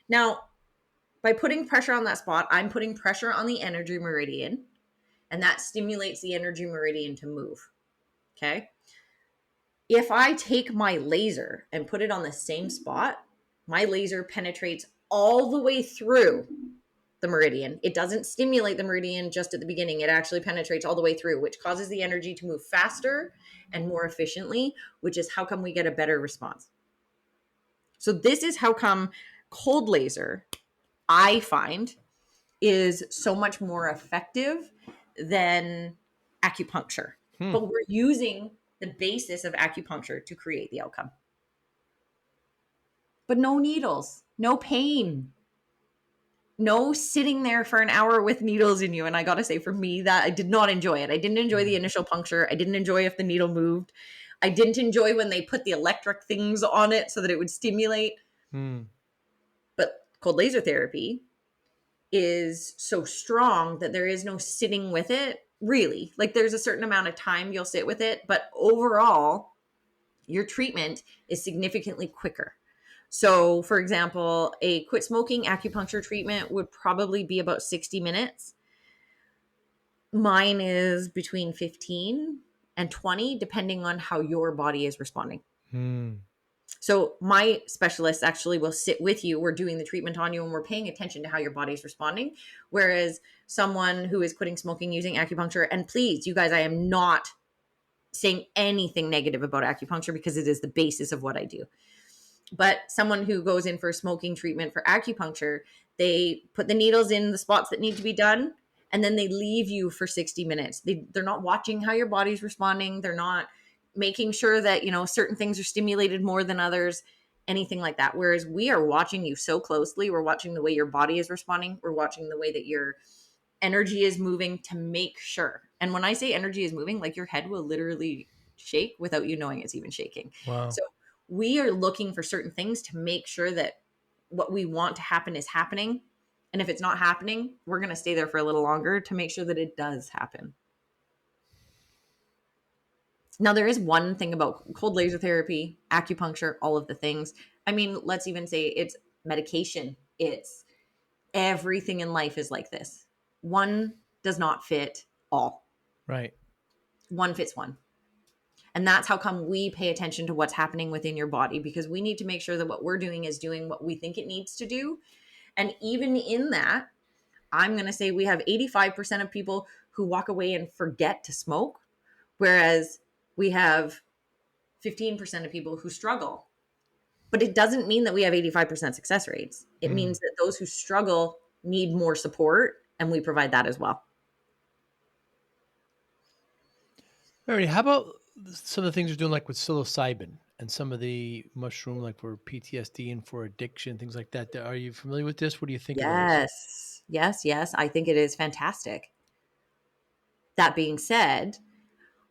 Now, by putting pressure on that spot, I'm putting pressure on the energy meridian, and that stimulates the energy meridian to move. Okay. If I take my laser and put it on the same spot, my laser penetrates all the way through the meridian. It doesn't stimulate the meridian just at the beginning. It actually penetrates all the way through, which causes the energy to move faster and more efficiently, which is how come we get a better response. So this is how come cold laser, I find, is so much more effective than acupuncture. Hmm. But we're using the basis of acupuncture to create the outcome. But no needles, no pain, no sitting there for an hour with needles in you. And I got to say, for me, that I did not enjoy it. I didn't enjoy the initial puncture. I didn't enjoy if the needle moved. I didn't enjoy when they put the electric things on it so that it would stimulate. Hmm. But cold laser therapy is so strong that there is no sitting with it, really. Like, there's a certain amount of time you'll sit with it, but overall, your treatment is significantly quicker. So, for example, a quit smoking acupuncture treatment would probably be about 60 minutes. Mine is between 15 and 20, depending on how your body is responding. Hmm. So my specialist actually will sit with you. We're doing the treatment on you and we're paying attention to how your body's responding. Whereas someone who is quitting smoking using acupuncture, and please, you guys, I am not saying anything negative about acupuncture because it is the basis of what I do. But someone who goes in for smoking treatment for acupuncture, they put the needles in the spots that need to be done, and then they leave you for 60 minutes. They're not watching how your body's responding. They're not making sure that, certain things are stimulated more than others, anything like that. Whereas we are watching you so closely. We're watching the way your body is responding. We're watching the way that your energy is moving to make sure. And when I say energy is moving, like, your head will literally shake without you knowing it's even shaking. Wow. So we are looking for certain things to make sure that what we want to happen is happening. And if it's not happening, we're going to stay there for a little longer to make sure that it does happen. Now, there is one thing about cold laser therapy, acupuncture, all of the things. I mean, let's even say it's medication. It's everything in life is like this. One does not fit all. Right. One fits one. And that's how come we pay attention to what's happening within your body, because we need to make sure that what we're doing is doing what we think it needs to do. And even in that, I'm going to say we have 85% of people who walk away and forget to smoke, Whereas we have 15% of people who struggle. But it doesn't mean that we have 85% success rates. It Mm. means that those who struggle need more support, and we provide that as well. Meredith, how about some of the things you're doing, like with psilocybin and some of the mushroom, like for PTSD and for addiction, things like that? Are you familiar with this? What do you think of those? Yes. Yes. Yes. I think it is fantastic. That being said,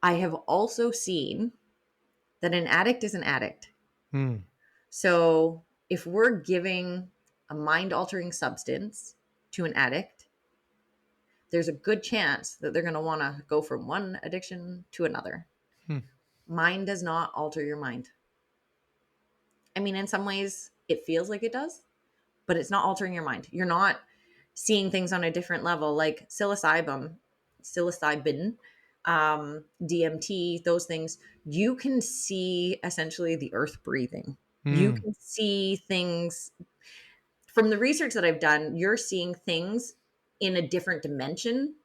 I have also seen that an addict is an addict. Hmm. So if we're giving a mind altering substance to an addict, there's a good chance that they're going to want to go from one addiction to another. Hmm. Mind does not alter your mind. I mean, in some ways, it feels like it does, but it's not altering your mind. You're not seeing things on a different level, like psilocybin, DMT, those things. You can see essentially the earth breathing. You Hmm. can see things from the research that I've done. You're seeing things in a different dimension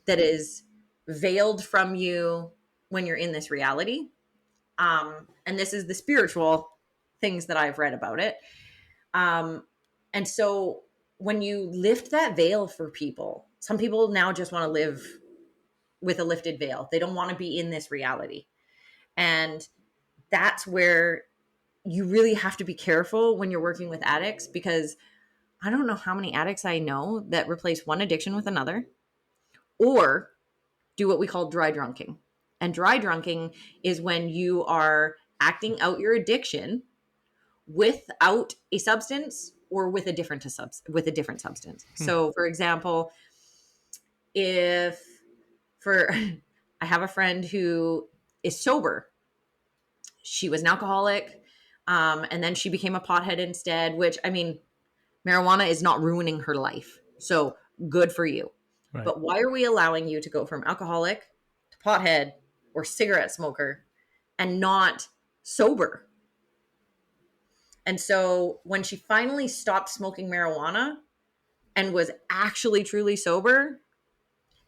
that is veiled from you when you're in this reality. And this is the spiritual things that I've read about it. Um, and so when you lift that veil for people, some people now just want to live with a lifted veil. They don't want to be in this reality. And that's where you really have to be careful when you're working with addicts, because I don't know how many addicts I know that replace one addiction with another or do what we call dry drunking. And dry drunking is when you are acting out your addiction without a substance or with a different substance. Hmm. So, for example, if for I have a friend who is sober, she was an alcoholic, and then she became a pothead instead. Which, I mean, marijuana is not ruining her life, so good for you. Right. But why are we allowing you to go from alcoholic to pothead or cigarette smoker and not sober? And so when she finally stopped smoking marijuana and was actually truly sober,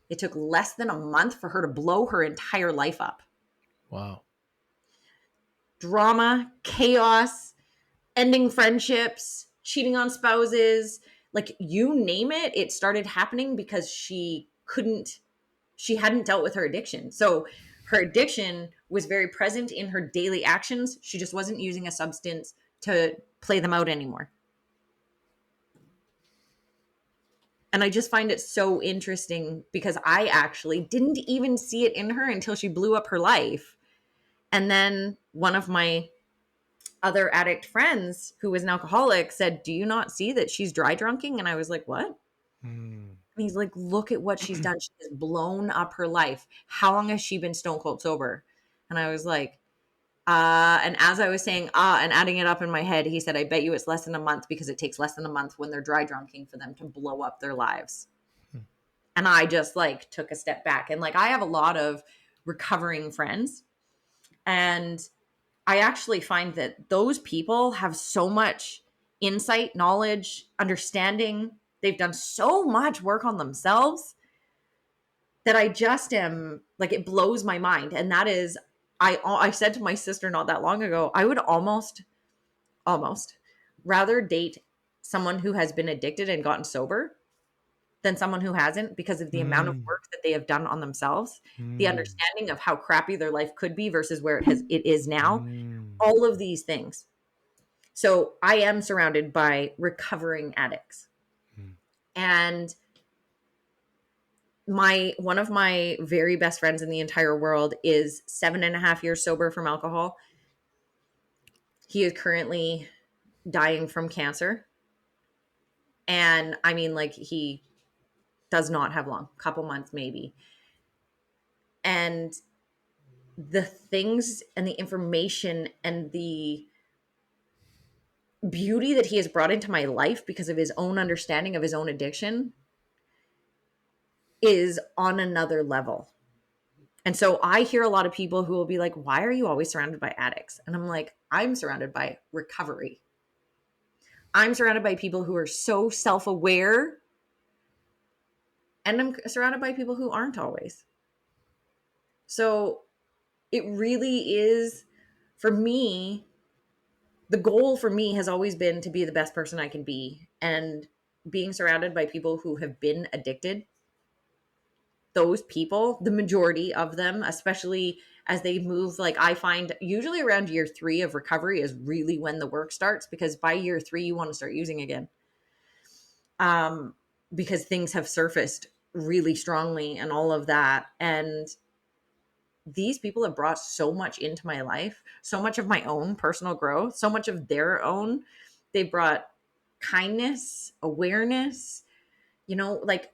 it took less than a month for her to blow her entire life up. Wow. Drama, chaos, ending friendships, cheating on spouses, like you name it, it started happening because she hadn't dealt with her addiction. So her addiction was very present in her daily actions. She just wasn't using a substance to play them out anymore. And I just find it so interesting because I actually didn't even see it in her until she blew up her life. And then one of my other addict friends who was an alcoholic said, "Do you not see that she's dry drunking?" And I was like, "What?" Hmm. And he's like, "Look at what she's done. She has blown up her life. How long has she been stone cold sober?" And I was like, and as I was saying, and adding it up in my head, he said, "I bet you it's less than a month because it takes less than a month when they're dry drunking for them to blow up their lives." Hmm. And I just like took a step back. And like I have a lot of recovering friends, and I actually find that those people have so much insight, knowledge, understanding. They've done so much work on themselves that I just am like, it blows my mind. And that is, I said to my sister not that long ago, I would almost rather date someone who has been addicted and gotten sober than someone who hasn't, because of the amount of Hmm. work that they have done on themselves, the Hmm. understanding of how crappy their life could be versus where it is now, Hmm. all of these things. So I am surrounded by recovering addicts. Hmm. And my one of my very best friends in the entire world is 7.5 years sober from alcohol. He is currently dying from cancer. And I mean, like, he does not have long, couple months maybe. And the things and the information and the beauty that he has brought into my life because of his own understanding of his own addiction is on another level. And so I hear a lot of people who will be like, "Why are you always surrounded by addicts?" And I'm like, "I'm surrounded by recovery. I'm surrounded by people who are so self aware, and I'm surrounded by people who aren't always." So It really is, for me, the goal for me has always been to be the best person I can be. And being surrounded by people who have been addicted, those people, the majority of them, especially as they move, like I find usually around year 3 of recovery is really when the work starts, because by year 3 you want to start using again. Um because things have surfaced really strongly and all of that. And these people have brought so much into my life, so much of my own personal growth, so much of their own. They brought kindness, awareness, like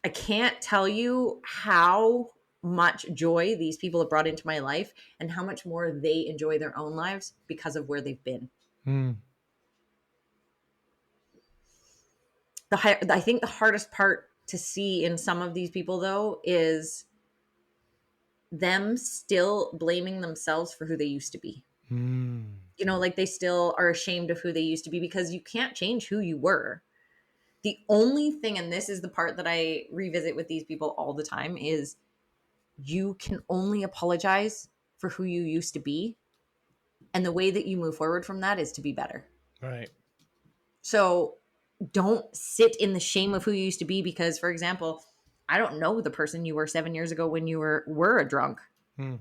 I can't tell you how much joy these people have brought into my life and how much more they enjoy their own lives because of where they've been. Mm. I think the hardest part to see in some of these people, though, is them still blaming themselves for who they used to be. Mm. Like they still are ashamed of who they used to be, because you can't change who you were. The only thing, and this is the part that I revisit with these people all the time, is you can only apologize for who you used to be. And the way that you move forward from that is to be better. Right. So don't sit in the shame of who you used to be, because, for example, I don't know the person you were 7 years ago when you were a drunk. Mm.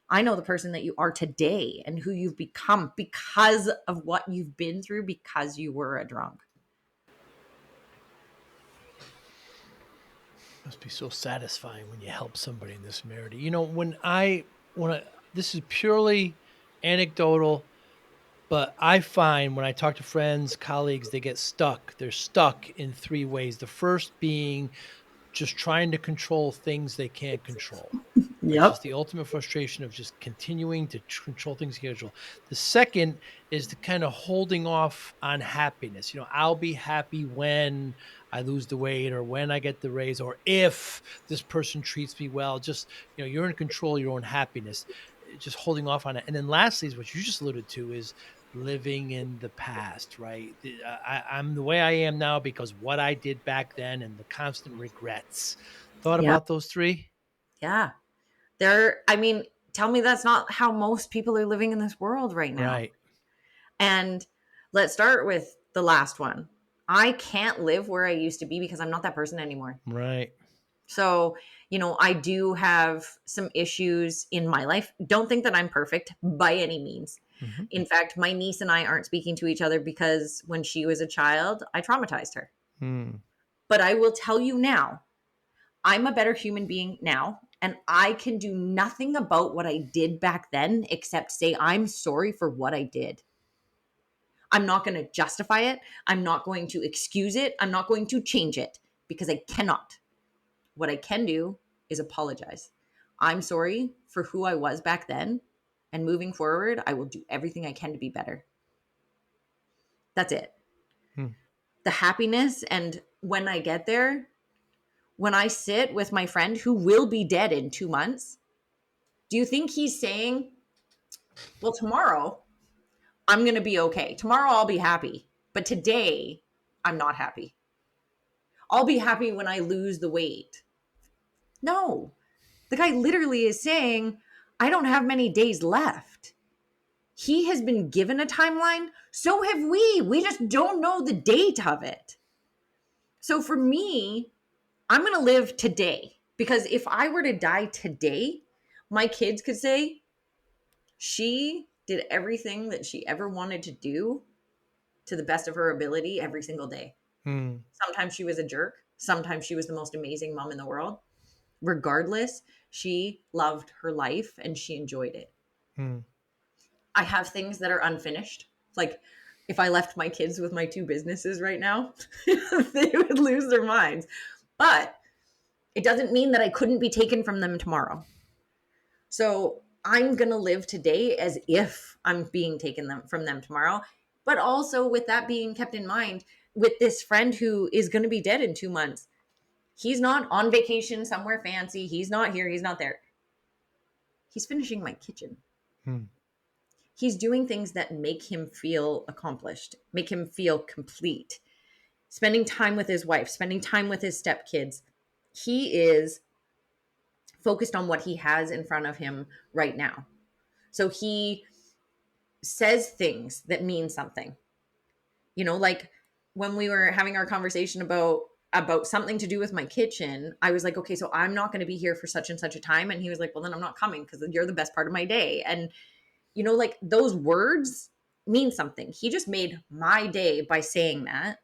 I know the person that you are today and who you've become because of what you've been through, because you were a drunk. Must be so satisfying when you help somebody in this, Meredith. When I this is purely anecdotal, but I find when I talk to friends, colleagues, they get stuck. They're stuck in 3 ways. The first being just trying to control things they can't control. Right? It's just Yep. the ultimate frustration of just continuing to control things you can't control. The second is the kind of holding off on happiness. I'll be happy when I lose the weight, or when I get the raise, or if this person treats me well. Just, you're in control of your own happiness, just holding off on it. And then lastly is what you just alluded to, is living in the past, right? I'm the way I am now because what I did back then, and the constant regrets. Thought Yep. about those 3? Yeah. I mean, tell me that's not how most people are living in this world right now. Right. And let's start with the last one. I can't live where I used to be because I'm not that person anymore. Right. So, I do have some issues in my life. Don't think that I'm perfect by any means. Mhm. In fact, my niece and I aren't speaking to each other because when she was a child, I traumatized her. Mm. But I will tell you now, I'm a better human being now, and I can do nothing about what I did back then except say I'm sorry for what I did. I'm not going to justify it. I'm not going to excuse it. I'm not going to change it, because I cannot. What I can do is apologize. I'm sorry for who I was back then. And moving forward, I will do everything I can to be better. That's it. Mm. The happiness, and when I get there, when I sit with my friend who will be dead in 2 months, do you think he's saying, well, tomorrow I'm going to be okay. Tomorrow I'll be happy. But today I'm not happy. I'll be happy when I lose the weight. No, the guy literally is saying, I don't have many days left. He has been given a timeline. So have we. We just don't know the date of it. So for me, I'm going to live today, because if I were to die today, my kids could say, she did everything that she ever wanted to do to the best of her ability every single day. Mm. Sometimes she was a jerk. Sometimes she was the most amazing mom in the world. Regardless, she loved her life and she enjoyed it. Mm. I have things that are unfinished. Like, if I left my kids with my 2 businesses right now, they would lose their minds. But it doesn't mean that I couldn't be taken from them tomorrow. So I'm going to live today as if I'm being taken from them tomorrow. But also, with that being kept in mind, with this friend who is going to be dead in 2 months, he's not on vacation somewhere fancy. He's not here. He's not there. He's finishing my kitchen. Mm. He's doing things that make him feel accomplished, make him feel complete. Spending time with his wife, spending time with his stepkids. He is focused on what he has in front of him right now. So he says things that mean something. Like when we were having our conversation about something to do with my kitchen, I was like, okay, so I'm not going to be here for such and such a time. And he was like, well, then I'm not coming because you're the best part of my day. And, like those words mean something. He just made my day by saying that.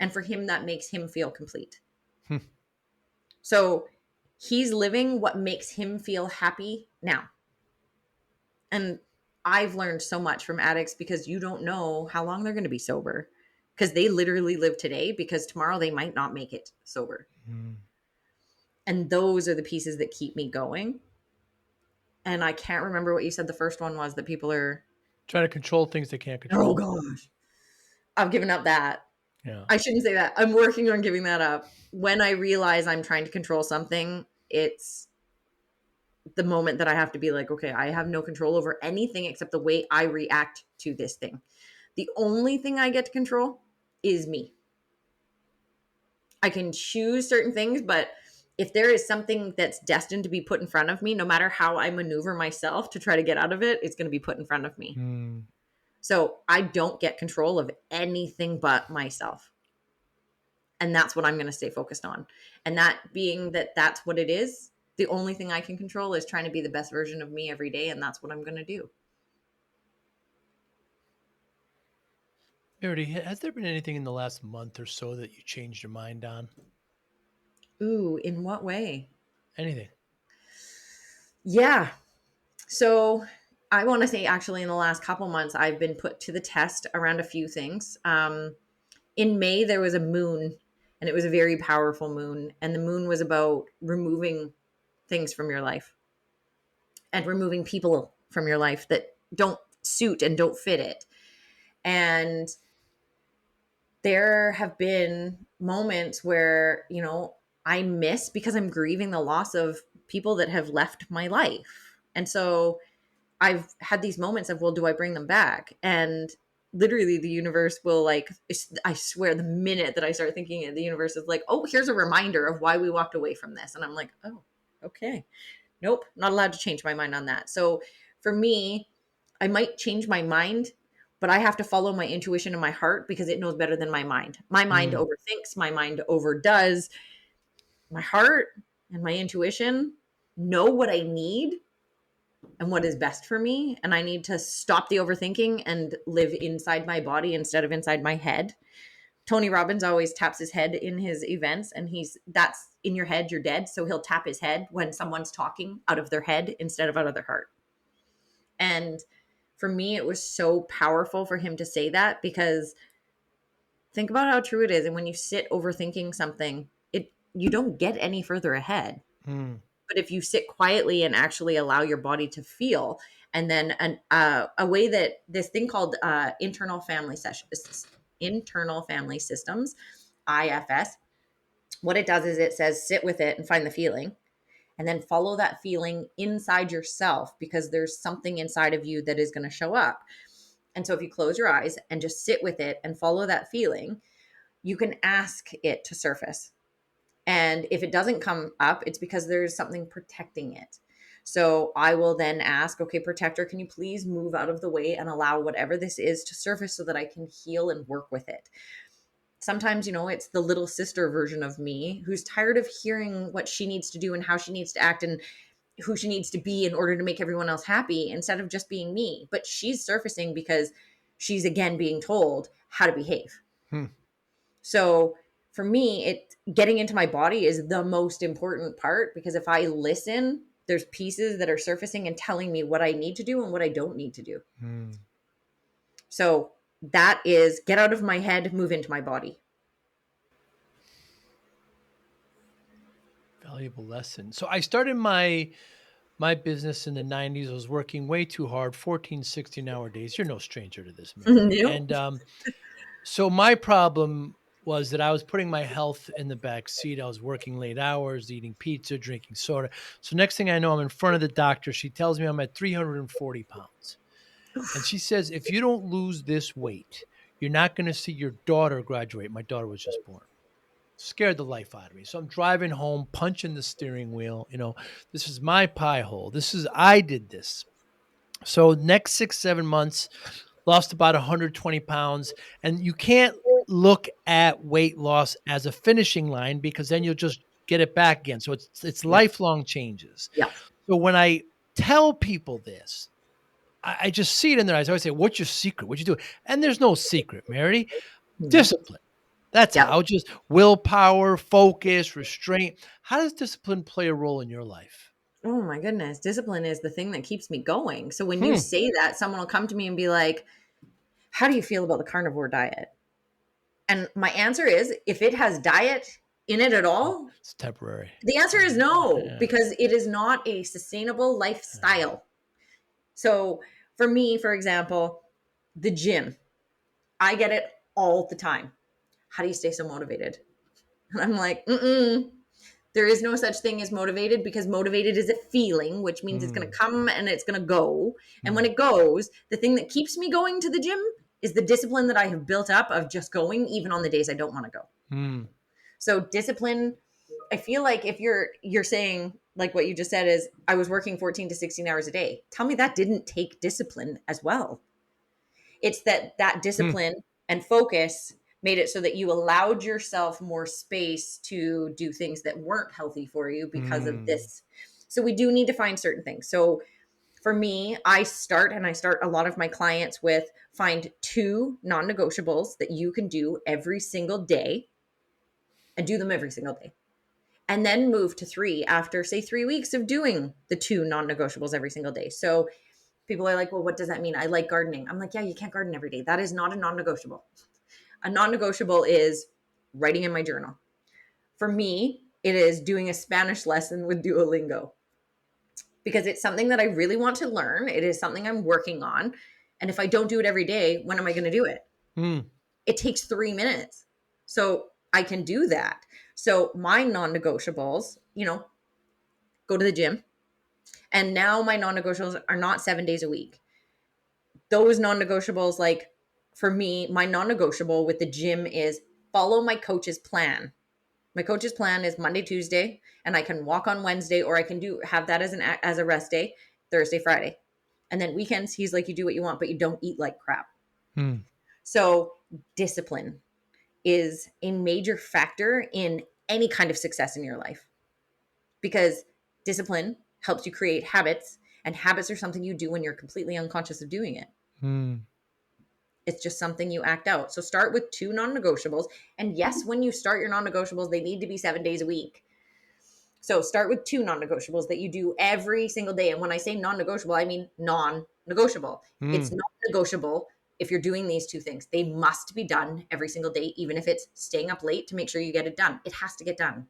And for him, that makes him feel complete. Hmm. So he's living what makes him feel happy now. And I've learned so much from addicts because you don't know how long they're going to be sober, because they literally live today because tomorrow they might not make it sober. Mm. And those are the pieces that keep me going. And I can't remember what you said the first one was, that people are, Trying to control things they can't oh control. gosh, I've given up that. Yeah. I shouldn't say that. I'm working on giving that up. When I realize I'm trying to control something, it's the moment that I have to be like, okay, I have no control over anything except the way I react to this thing. The only thing I get to control is me. I can choose certain things, but if there is something that's destined to be put in front of me, no matter how I maneuver myself to try to get out of it, it's going to be put in front of me. Mm. So I don't get control of anything but myself. And that's what I'm going to stay focused on. And that being that that's what it is, the only thing I can control is trying to be the best version of me every day. And that's what I'm going to do. Meredith, has there been anything in the last month or so that you changed your mind on? Ooh, in what way? Anything? Yeah. So I want to say actually in the last couple months, I've been put to the test around a few things. In May, there was a moon, and it was a very powerful moon. And the moon was about removing things from your life and removing people from your life that don't suit and don't fit it. And there have been moments where, I miss because I'm grieving the loss of people that have left my life. And so I've had these moments of, well, do I bring them back? And literally the universe will, like, I swear, the minute that I start thinking it, the universe is like, oh, here's a reminder of why we walked away from this. And I'm like, oh, okay. Nope, not allowed to change my mind on that. So for me, I might change my mind, but I have to follow my intuition and my heart because it knows better than my mind. My mind Mm. overthinks, my mind overdoes. My heart and my intuition know what I need and what is best for me. And I need to stop the overthinking and live inside my body instead of inside my head. Tony Robbins always taps his head in his events, and that's in your head, you're dead. So he'll tap his head when someone's talking out of their head instead of out of their heart. And for me, it was so powerful for him to say that, because think about how true it is. And when you sit overthinking something, you don't get any further ahead. Mm. But if you sit quietly and actually allow your body to feel, and then a way that this thing called internal family systems, IFS, what it does is it says sit with it and find the feeling, and then follow that feeling inside yourself, because there's something inside of you that is going to show up. And so if you close your eyes and just sit with it and follow that feeling, you can ask it to surface. And if it doesn't come up, it's because there's something protecting it. So I will then ask, okay, protector, can you please move out of the way and allow whatever this is to surface so that I can heal and work with it? Sometimes, it's the little sister version of me who's tired of hearing what she needs to do and how she needs to act and who she needs to be in order to make everyone else happy, instead of just being me. But she's surfacing because she's again being told how to behave. Hmm. So for me, getting into my body is the most important part, because if I listen, there's pieces that are surfacing and telling me what I need to do and what I don't need to do. Mm. So that is get out of my head, move into my body. Valuable lesson. So I started my business in the 90s. I was working way too hard, 14, 16-hour days. You're no stranger to this, Mary. Nope. And so my problem was that I was putting my health in the back seat. I was working late hours, eating pizza, drinking soda. So next thing I know, I'm in front of the doctor. She tells me I'm at 340 pounds. And she says, if you don't lose this weight, you're not going to see your daughter graduate. My daughter was just born. scared the life out of me. So I'm driving home, punching the steering wheel. This is my pie hole. I did this. So next 6, 7 months, lost about 120 pounds. And you can't look at weight loss as a finishing line because then you'll just get it back again. So it's Yeah. lifelong changes. Yeah. So when I tell people this, I just see it in their eyes. I always say, "What's your secret? What'd you do?" And there's no secret, Mary. Mhm. Discipline. That's Yeah. how. Just willpower, focus, restraint. How does discipline play a role in your life? Oh my goodness. Discipline is the thing that keeps me going. So when you Hmm. say that, someone will come to me and be like, how do you feel about the carnivore diet? And my answer is, if it has diet in it at all, It's temporary. the answer is no, Yeah. because it is not a sustainable Yeah. lifestyle. So for me, for example, the gym, I get it all the time. How do you stay so motivated? And I'm like, there is no such thing as motivated, because motivated is a feeling, which means it's going to Hmm. come and it's going to go. And when Hmm. it goes, the thing that keeps me going to the gym is the discipline that I have built up of just going, even on the days I don't want to go. Hmm. So discipline, I feel like if you're saying like what you just said is I was working 14 to 16 hours a day. Tell me that didn't take discipline as well. It's that Hmm. discipline and focus made it so that you allowed yourself more space to do things that weren't healthy for you because of Hmm. this. So we do need to find certain things. So for me, I start a lot of my clients with find 2 non-negotiables that you can do every single day, and do them every single day. And then move to 3 after, say, 3 weeks of doing the 2 non-negotiables every single day. So people are like, well, what does that mean? I like gardening. I'm like, yeah, you can't garden every day. That is not a non-negotiable. A non-negotiable is writing in my journal. For me, it is doing a Spanish lesson with Duolingo, because it's something that I really want to learn. It is something I'm working on. And if I don't do it every day, when am I going to do it? Hmm. It takes 3 minutes. So I can do that. So my non-negotiables, go to the gym. And now my non-negotiables are not 7 days a week. Those non-negotiables, like for me, my non-negotiable with the gym is follow my coach's plan. My coach's plan is Monday, Tuesday, and I can walk on Wednesday, or I can have that as a rest day, Thursday, Friday. And then weekends, he's like, you do what you want, but you don't eat like crap. Hmm. So discipline is a major factor in any kind of success in your life, because discipline helps you create habits, and habits are something you do when you're completely unconscious of doing it. Hmm. It's just something you act out. So start with 2 non-negotiables. And yes, when you start your non-negotiables, they need to be 7 days a week. So start with 2 non-negotiables that you do every single day. And when I say non-negotiable, I mean non-negotiable. It's Hmm. not negotiable if you're doing these 2 things. They must be done every single day, even if it's staying up late to make sure you get it done. It has to get done.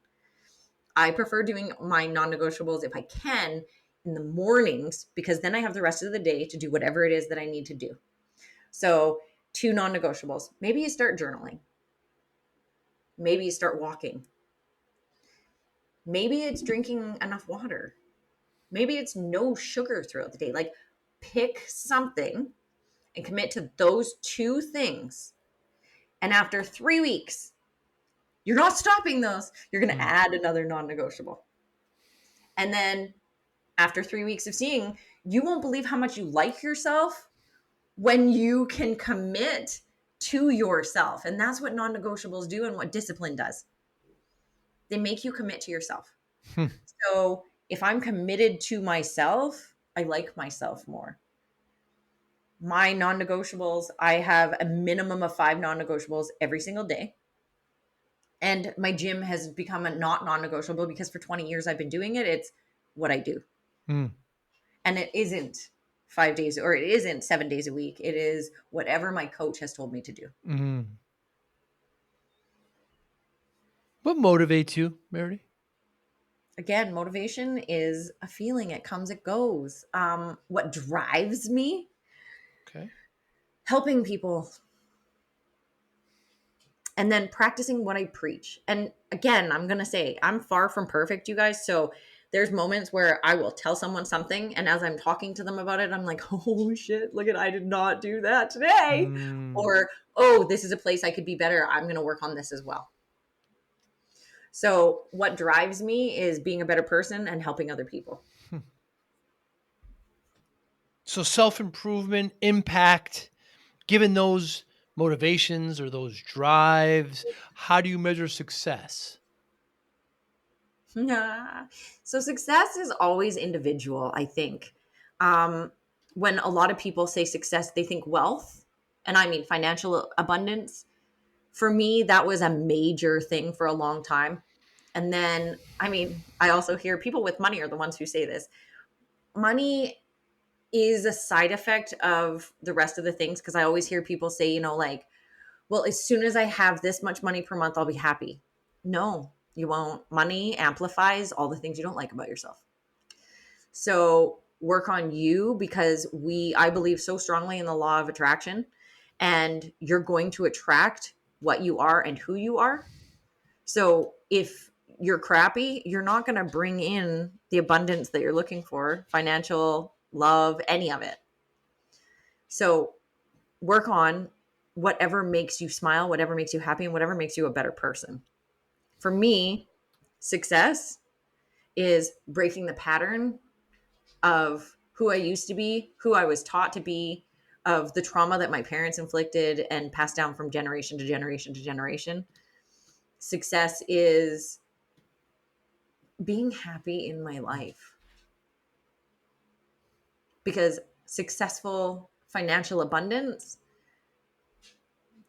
I prefer doing my non-negotiables, if I can, in the mornings, because then I have the rest of the day to do whatever it is that I need to do. So 2 non-negotiables. Maybe you start journaling. Maybe you start walking. Maybe it's drinking enough water. Maybe it's no sugar throughout the day. Like, pick something and commit to those 2 things. And after 3 weeks, you're not stopping those. You're going to Hmm. add another non-negotiable. And then after 3 weeks of seeing, you won't believe how much you like yourself when you can commit to yourself. And that's what non-negotiables do, and what discipline does. They make you commit to yourself. Hmm. So if I'm committed to myself, I like myself more. My non-negotiables, I have a minimum of 5 non-negotiables every single day. And my gym has become a not non-negotiable, because for 20 years I've been doing it. It's what I do. Hmm. And it isn't 5 days, or it isn't 7 days a week. It is whatever my coach has told me to do. Hmm. What motivates you, Mary? Again, motivation is a feeling. It comes, it goes. What drives me? Okay. Helping people, and then practicing what I preach. And again, I'm going to say I'm far from perfect, you guys. So there's moments where I will tell someone something, and as I'm talking to them about it, I'm like, oh shit, look at, I did not do that today. Hmm. Or, oh, this is a place I could be better. I'm going to work on this as well. So what drives me is being a better person and helping other people. Hmm. So self-improvement, impact, given those motivations or those drives, how do you measure success? So success is always individual, I think. Um, when a lot of people say success, they think wealth, and I mean financial abundance. For me, that was a major thing for a long time. And then, I mean, I also hear people with money are the ones who say this. Money is a side effect of the rest of the things because I always hear people say, like, well, as soon as I have this much money per month, I'll be happy. No, you won't. Money amplifies all the things you don't like about yourself. So work on you because I believe so strongly in the law of attraction, and you're going to attract what you are and who you are. So if you're crappy, you're not going to bring in the abundance that you're looking for, financial, love, any of it. So work on whatever makes you smile, whatever makes you happy, and whatever makes you a better person. For me, success is breaking the pattern of who I used to be, who I was taught to be, of the trauma that my parents inflicted and passed down from generation to generation to generation. Success is being happy in my life because successful financial abundance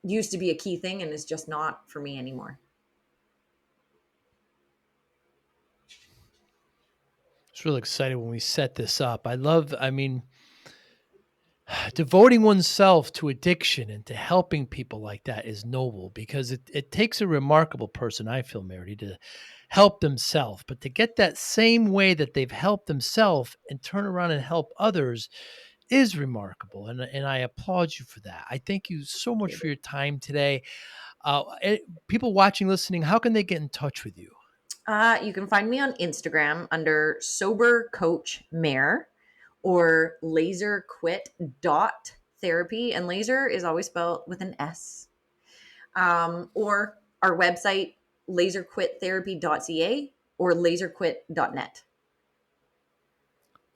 used to be a key thing and is just not for me anymore. It's really exciting when we set this up. I mean, devoting oneself to addiction and to helping people like that is noble because it takes a remarkable person, I feel, Mary, to help themselves, but to get that same way that they've helped themselves and turn around and help others is remarkable. And I applaud you for that. I thank you so much for your time today. People watching, listening, how can they get in touch with you? You can find me on Instagram under Sober Coach Mare or LaserQuit.therapy. And laser is always spelled with an S. Or our website, laserquittherapy.ca or laserquit.net.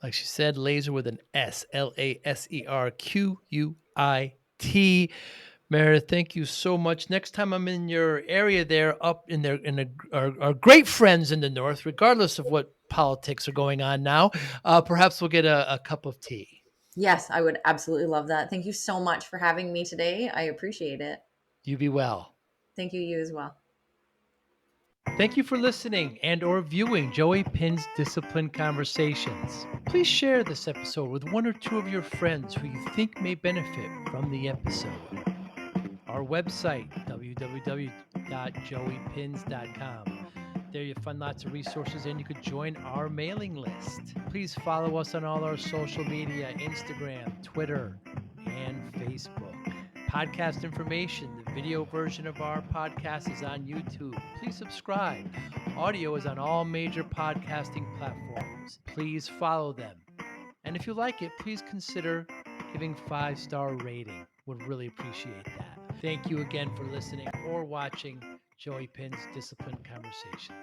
Like she said, laser with an S, LaserQuit. Meredith, thank you so much. Next time I'm in your area there, up in there, our great friends in the north, regardless of what politics are going on now, perhaps we'll get a cup of tea. Yes, I would absolutely love that. Thank you so much for having me today. I appreciate it. You be well. Thank you, you as well. Thank you for listening and or viewing Joey Pinz Discipline Conversations. Please share this episode with one or two of your friends who you think may benefit from the episode. Our website, www.joeypins.com. There you'll find lots of resources and you could join our mailing list. Please follow us on all our social media, Instagram, Twitter, and Facebook. Podcast information, the video version of our podcast is on YouTube. Please subscribe. Audio is on all major podcasting platforms. Please follow them. And if you like it, please consider giving 5-star rating. Would really appreciate that. Thank you again for listening or watching Joey Pin's Discipline Conversations.